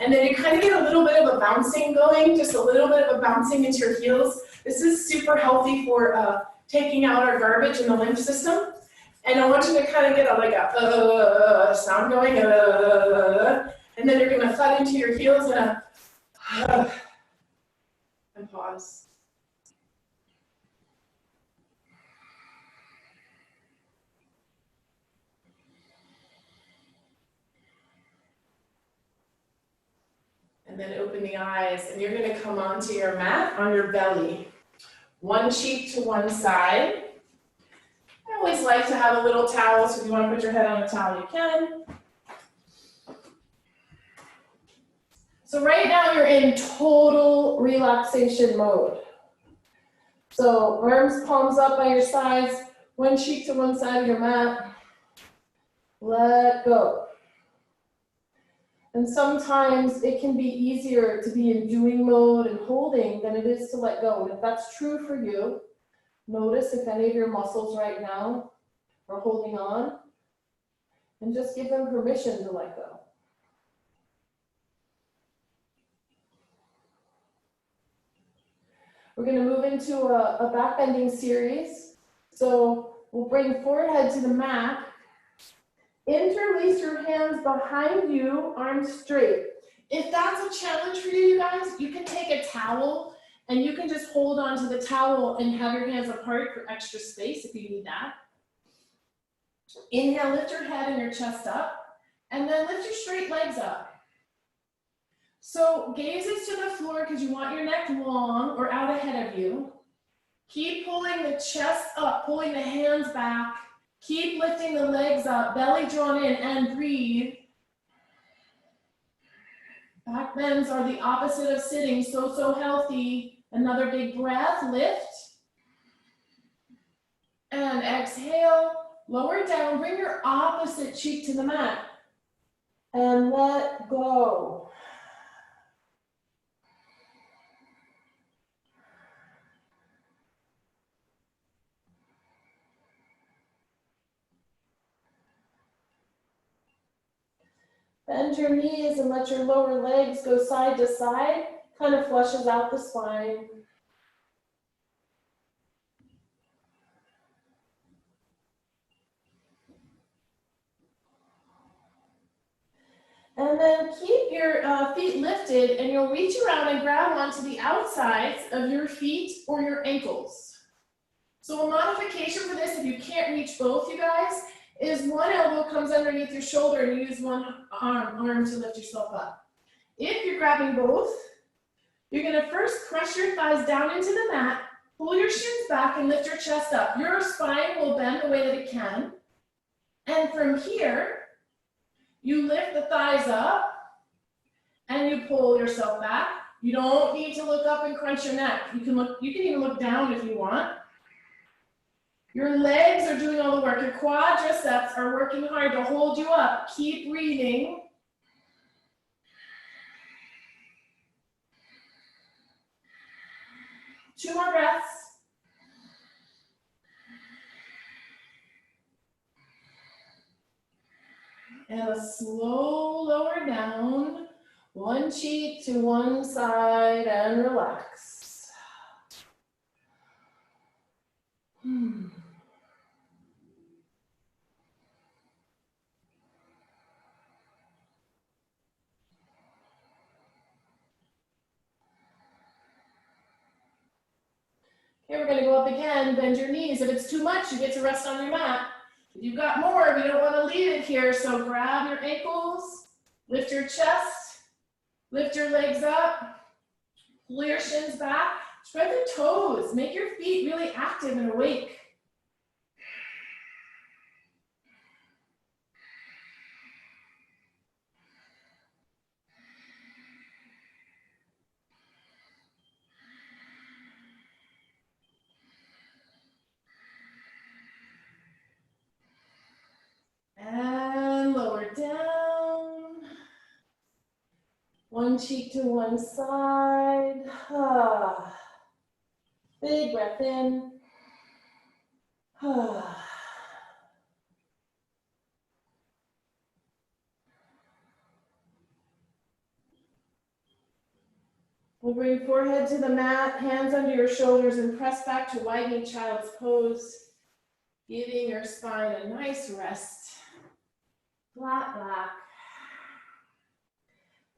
And then you kind of get a little bit of a bouncing going, just a little bit of a bouncing into your heels. This is super healthy for taking out our garbage in the lymph system. And I want you to kind of get a sound going, and then you're gonna thud into your heels and pause. And then open the eyes, and you're gonna come onto your mat on your belly. One cheek to one side. I always like to have a little towel, so if you wanna put your head on a towel, you can. So right now you're in total relaxation mode. So arms, palms up by your sides, one cheek to one side of your mat. Let go. And sometimes it can be easier to be in doing mode and holding than it is to let go. And if that's true for you, notice if any of your muscles right now are holding on, and just give them permission to let go. We're going to move into a back bending series. So we'll bring forehead to the mat. Interlace your hands behind you, arms straight. If that's a challenge for you guys, you can take a towel and you can just hold onto the towel and have your hands apart for extra space if you need that. Inhale, lift your head and your chest up, and then lift your straight legs up. So gazes to the floor because you want your neck long or out ahead of you. Keep pulling the chest up, pulling the hands back. Keep lifting the legs up, belly drawn in, and breathe. Back bends are the opposite of sitting, so healthy. Another big breath, lift. And exhale, lower down, bring your opposite cheek to the mat. And let go. Bend your knees and let your lower legs go side to side. Kind of flushes out the spine. And then keep your feet lifted and you'll reach around and grab onto the outsides of your feet or your ankles. So a modification for this, if you can't reach both, you guys, is one elbow comes underneath your shoulder and you use one arm to lift yourself up. If you're grabbing both, you're gonna first press your thighs down into the mat, pull your shins back and lift your chest up. Your spine will bend the way that it can. And from here, you lift the thighs up and you pull yourself back. You don't need to look up and crunch your neck. You can even look down if you want. Your legs are doing all the work. Your quadriceps are working hard to hold you up. Keep breathing. Two more breaths. And a slow lower down, one cheek to one side and relax. Okay, we're gonna go up again, bend your knees. If it's too much, you get to rest on your mat. If you've got more, you don't wanna leave it here, so grab your ankles, lift your chest, lift your legs up, pull your shins back, spread the toes, make your feet really active and awake. And lower down. One cheek to one side. Big breath in. We'll bring forehead to the mat, hands under your shoulders, and press back to widening child's pose, giving your spine a nice rest. Flat back.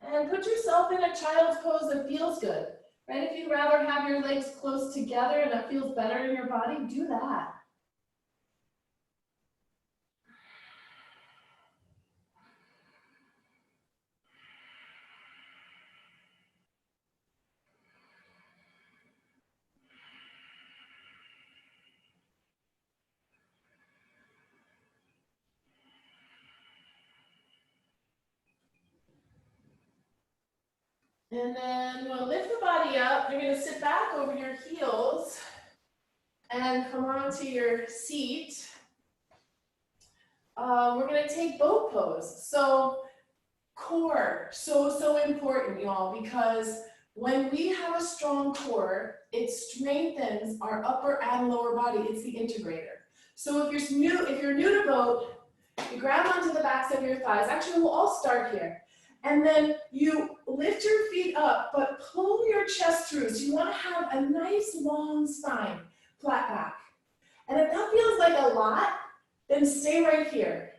And put yourself in a child's pose that feels good. Right? If you'd rather have your legs close together and that feels better in your body, do that. And then we'll lift the body up. You're going to sit back over your heels and come onto your seat. We're going to take boat pose. So core, so important, y'all, because when we have a strong core, it strengthens our upper and lower body. It's the integrator. So if you're new to boat, you grab onto the backs of your thighs. Actually, we'll all start here. And then you lift your feet up, but pull your chest through. So you want to have a nice long spine, flat back. And if that feels like a lot, then stay right here.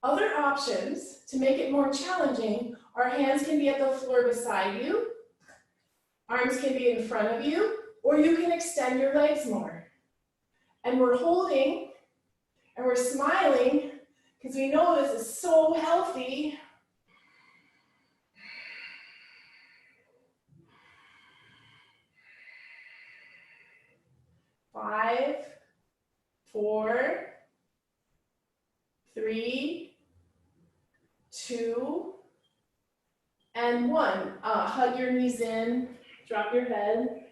Other options to make it more challenging, our hands can be at the floor beside you, arms can be in front of you, or you can extend your legs more. And we're holding and we're smiling because we know this is so healthy. 5, 4, 3, 2, and 1. Hug your knees in, drop your head.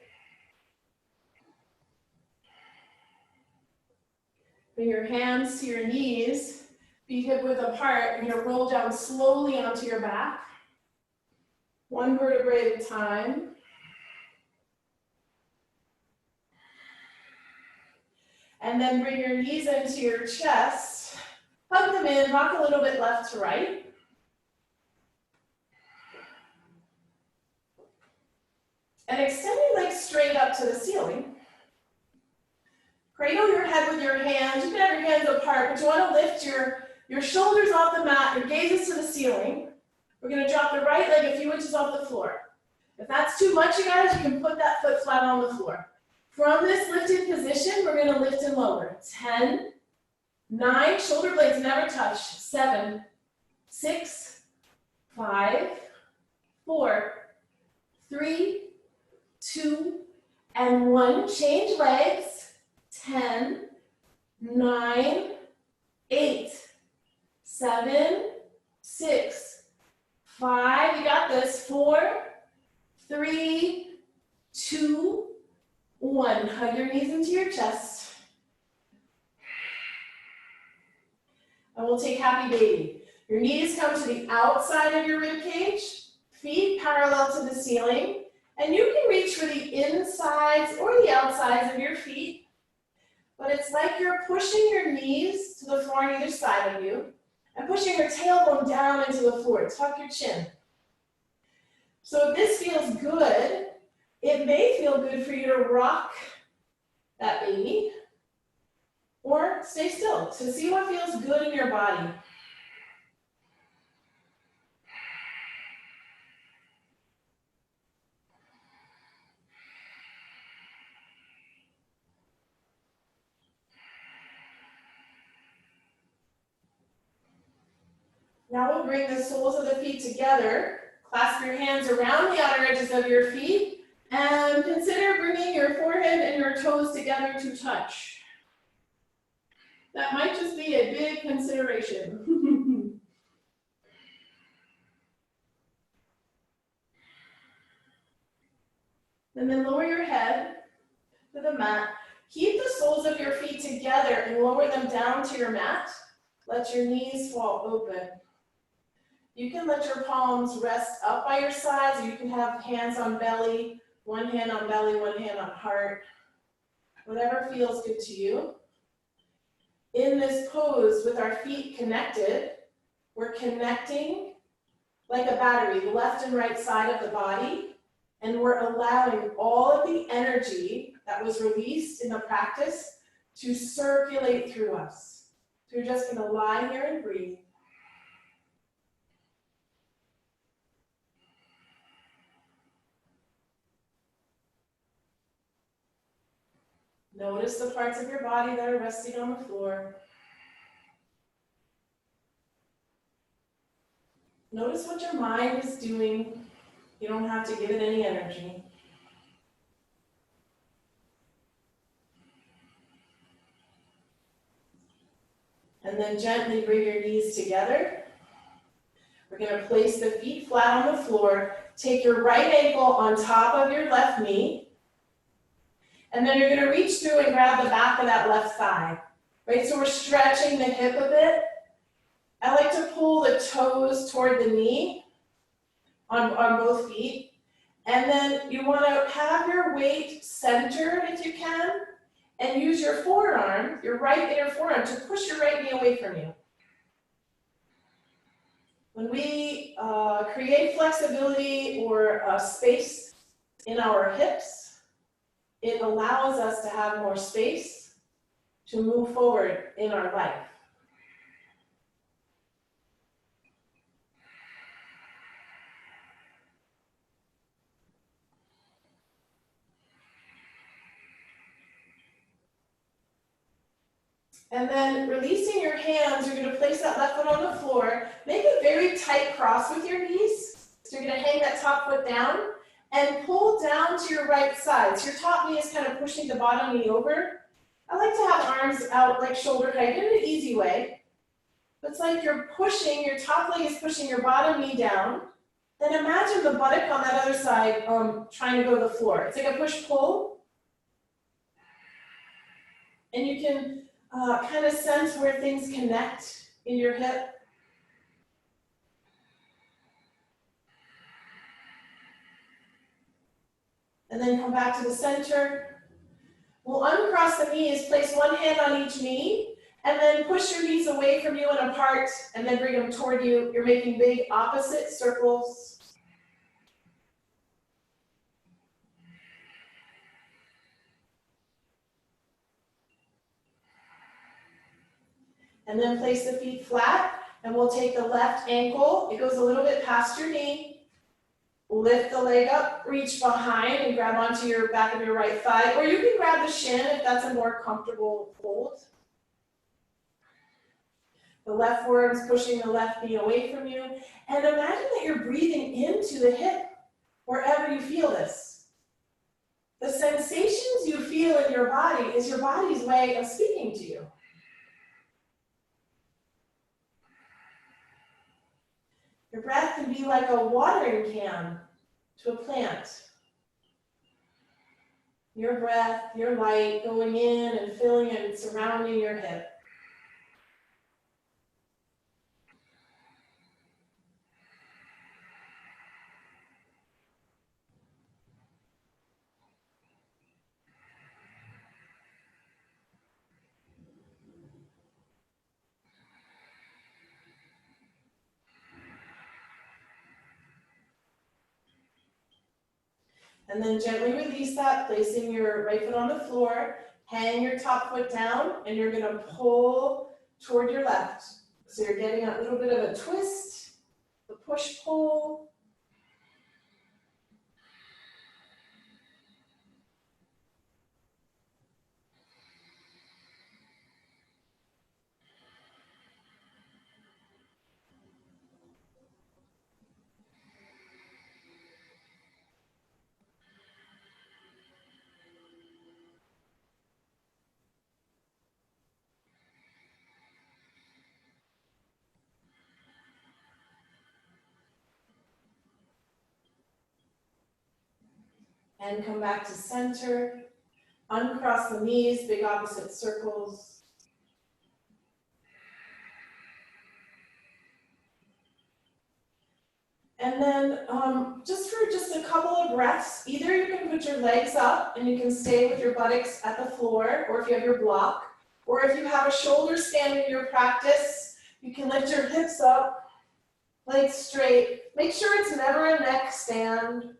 Bring your hands to your knees, feet hip width apart. You're going to roll down slowly onto your back, one vertebrae at a time. And then bring your knees into your chest. Hug them in, rock a little bit left to right. And extend your legs straight up to the ceiling. Cradle your head with your hands. You can have your hands apart, but you want to lift your shoulders off the mat, your gaze is to the ceiling. We're going to drop the right leg a few inches off the floor. If that's too much, you guys, you can put that foot flat on the floor. From this lifted position, we're going to lift and lower. 10, 9, shoulder blades never touch. 7, 6, 5, 4, 3, 2, and 1. Change legs. 10, 9, 8, 7, 6, 5. You got this. 4, 3, 2, 1. Hug your knees into your chest. And we'll take happy baby. Your knees come to the outside of your rib cage, feet parallel to the ceiling, and you can reach for the insides or the outsides of your feet, but it's like you're pushing your knees to the floor on either side of you and pushing your tailbone down into the floor. Tuck your chin. So if this feels good, it may feel good for you to rock that baby or stay still. So see what feels good in your body. Now we'll bring the soles of the feet together. Clasp your hands around the outer edges of your feet and consider bringing your forehead and your toes together to touch. That might just be a big consideration. And then lower your head to the mat. Keep the soles of your feet together and lower them down to your mat. Let your knees fall open. You can let your palms rest up by your sides, or you can have hands on belly, one hand on belly, one hand on heart. Whatever feels good to you. In this pose with our feet connected, we're connecting like a battery, the left and right side of the body, and we're allowing all of the energy that was released in the practice to circulate through us. So you're just going to lie here and breathe. Notice the parts of your body that are resting on the floor. Notice what your mind is doing. You don't have to give it any energy. And then gently bring your knees together. We're going to place the feet flat on the floor. Take your right ankle on top of your left knee. And then you're going to reach through and grab the back of that left thigh. Right? So we're stretching the hip a bit. I like to pull the toes toward the knee on both feet. And then you want to have your weight centered if you can, and use your forearm, your right inner forearm, to push your right knee away from you. When we create flexibility or space in our hips, it allows us to have more space to move forward in our life. And then releasing your hands, you're going to place that left foot on the floor. Make a very tight cross with your knees. So you're going to hang that top foot down and pull down to your right side. So your top knee is kind of pushing the bottom knee over. I like to have arms out like shoulder height in an easy way. It's like you're pushing, your top leg is pushing your bottom knee down. Then imagine the buttock on that other side trying to go to the floor. It's like a push-pull. And you can kind of sense where things connect in your hip. And then come back to the center. We'll uncross the knees, place one hand on each knee, and then push your knees away from you and apart, and then bring them toward you. You're making big opposite circles. And then place the feet flat, and we'll take the left ankle. It goes a little bit past your knee. Lift the leg up, reach behind, and grab onto your back of your right thigh. Or you can grab the shin if that's a more comfortable hold. The left forearm's pushing the left knee away from you. And imagine that you're breathing into the hip wherever you feel this. The sensations you feel in your body is your body's way of speaking to you. Your breath can be like a watering can to a plant. Your breath, your light going in and filling and surrounding your hip. And then gently release that, placing your right foot on the floor, hang your top foot down, and you're gonna pull toward your left. So you're getting a little bit of a twist, the push-pull. And come back to center. Uncross the knees, big opposite circles. And then just for just a couple of breaths, either you can put your legs up and you can stay with your buttocks at the floor, or if you have your block, or if you have a shoulder stand in your practice, you can lift your hips up, legs straight. Make sure it's never a neck stand.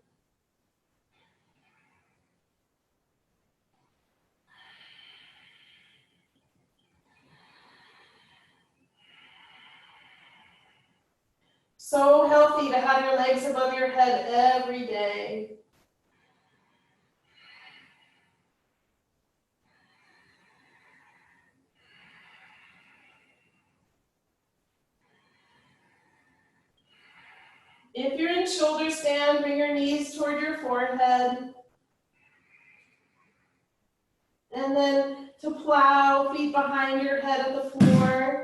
So healthy to have your legs above your head every day. If you're in shoulder stand, bring your knees toward your forehead. And then to plow, feet behind your head at the floor.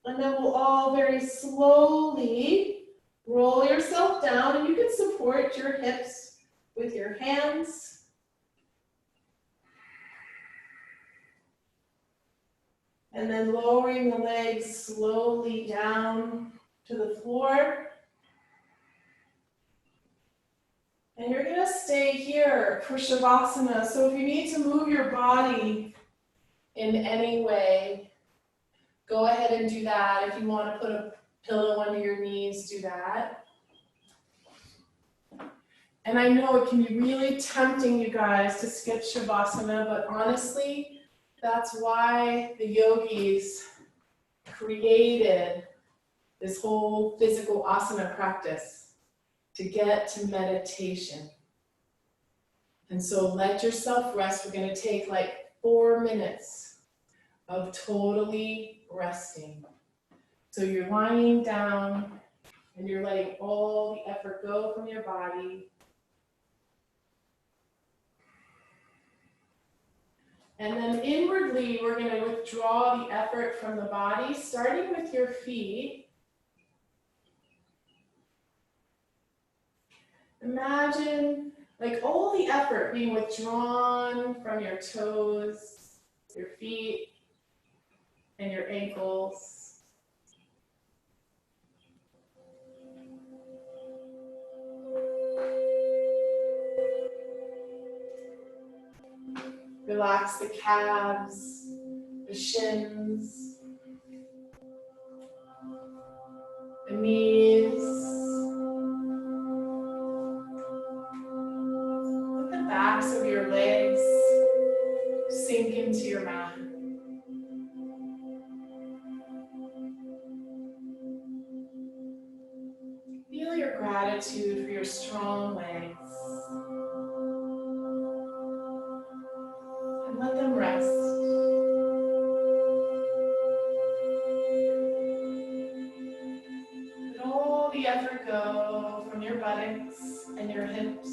And then we'll all very slowly roll yourself down, and you can support your hips with your hands. And then lowering the legs slowly down to the floor. And you're gonna stay here for Shavasana. So if you need to move your body in any way, go ahead and do that. If you want to put a pillow under your knees, do that. And I know it can be really tempting, you guys, to skip Shavasana, but honestly, that's why the yogis created this whole physical asana practice, to get to meditation. And so let yourself rest. We're going to take like 4 minutes of totally resting. So you're lying down and you're letting all the effort go from your body. And then inwardly, we're going to withdraw the effort from the body, starting with your feet. Imagine like all the effort being withdrawn from your toes, your feet, and your ankles. Relax the calves, the shins, the knees. Backs of your legs sink into your mat. Feel your gratitude for your strong legs. And let them rest. Let all the effort go from your buttocks and your hips.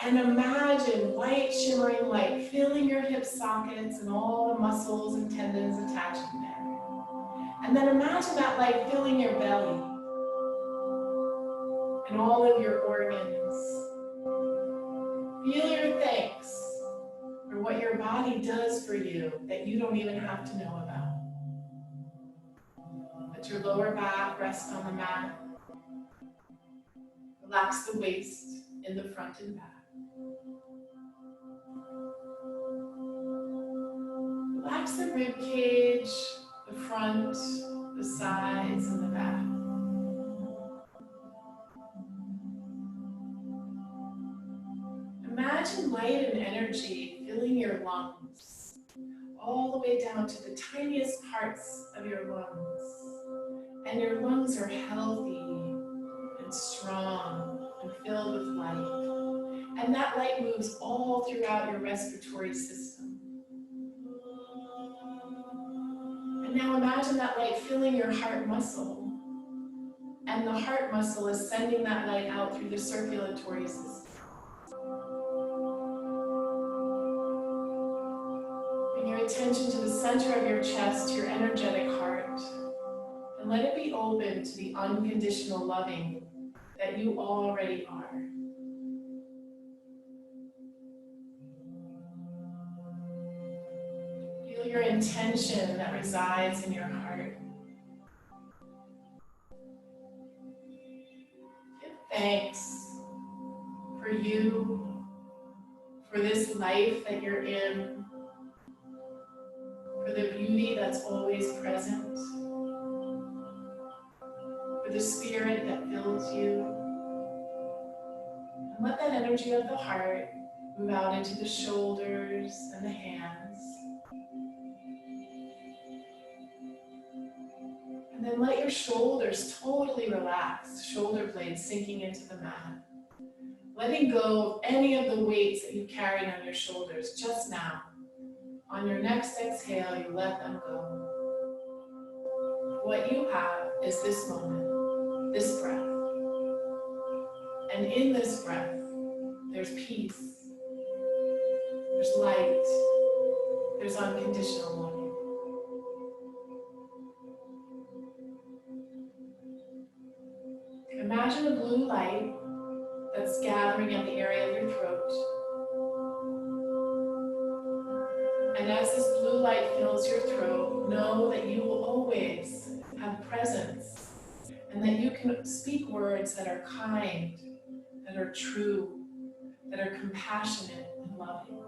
And imagine white shimmering light filling your hip sockets and all the muscles and tendons attaching there. And then imagine that light filling your belly and all of your organs. Feel your thanks for what your body does for you that you don't even have to know about. Let your lower back rest on the mat. Relax the waist in the front and back. Relax the rib cage, the front, the sides, and the back. Imagine light and energy filling your lungs, all the way down to the tiniest parts of your lungs. And your lungs are healthy and strong and filled with light. And that light moves all throughout your respiratory system. And now imagine that light filling your heart muscle. And the heart muscle is sending that light out through the circulatory system. Bring your attention to the center of your chest, your energetic heart. And let it be open to the unconditional loving that you already are. Feel your intention that resides in your heart. Give thanks for you, for this life that you're in, for the beauty that's always present, for the spirit that fills you. And let that energy of the heart move out into the shoulders and the hands. And then let your shoulders totally relax, shoulder blades sinking into the mat. Letting go of any of the weights that you carried on your shoulders just now. On your next exhale, you let them go. What you have is this moment, this breath. And in this breath, there's peace, there's light, there's unconditional loving. Imagine a blue light that's gathering at the area of your throat. And as this blue light fills your throat, know that you will always have presence and that you can speak words that are kind, that are true, that are compassionate and loving.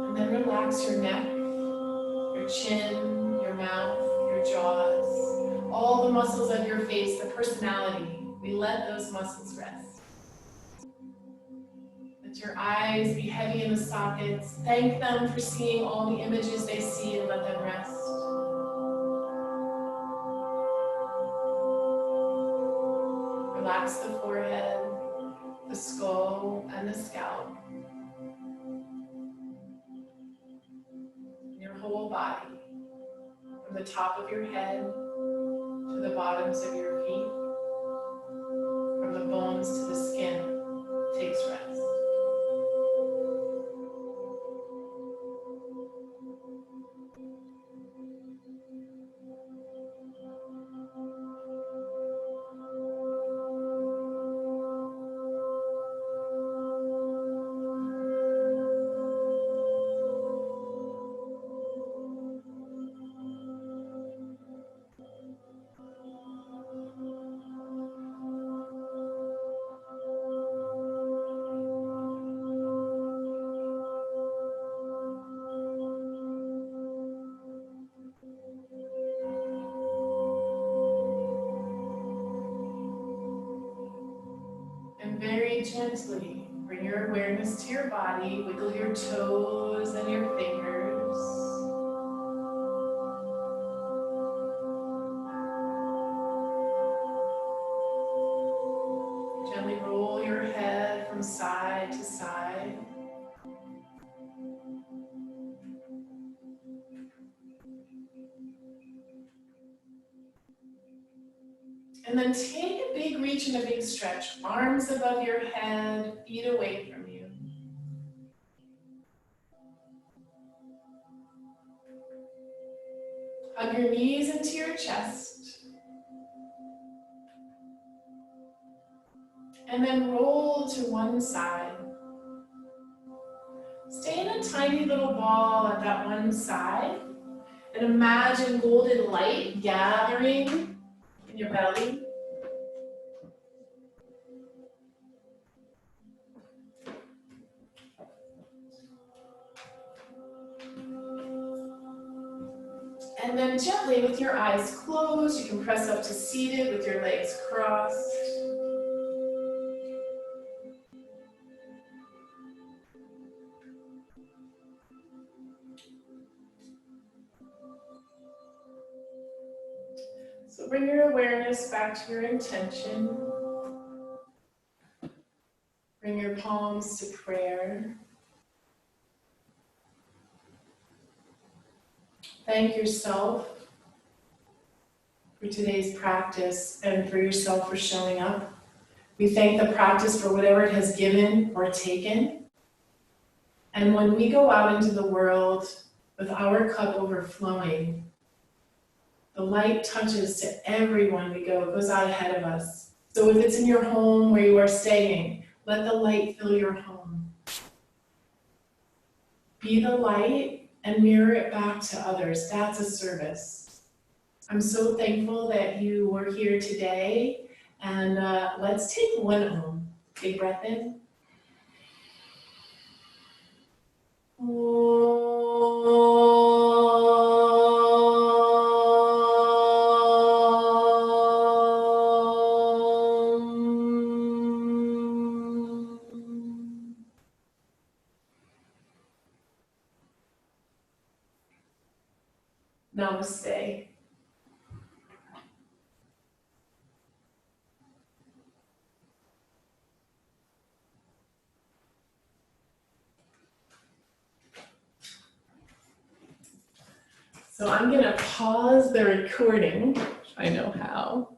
And then relax your neck, your chin, your mouth, your jaws, all the muscles of your face, the personality. We let those muscles rest. Let your eyes be heavy in the sockets. Thank them for seeing all the images they see and let them rest. Relax the forehead, the skull, and the scalp. Your whole body, from the top of your head to the bottoms of your feet, from the bones to the skin, takes rest. Very gently bring your awareness to your body. Wiggle your toes and your fingers. Gently roll your head from side to side. And then take a big reach and a big stretch. Arms above your head, feet away from you. Hug your knees into your chest. And then roll to one side. Stay in a tiny little ball at that one side. And imagine golden light gathering in your belly. And then gently with your eyes closed, you can press up to seated with your legs crossed. So bring your awareness back to your intention. Bring your palms to prayer. Thank yourself for today's practice and for yourself for showing up. We thank the practice for whatever it has given or taken. And when we go out into the world with our cup overflowing, the light touches to everyone we go. It goes out ahead of us. So if it's in your home where you are staying, let the light fill your home. Be the light and mirror it back to others. That's a service. I'm so thankful that you were here today. And let's take one home. Big breath in. Namaste. So I'm going to pause the recording, if I know how.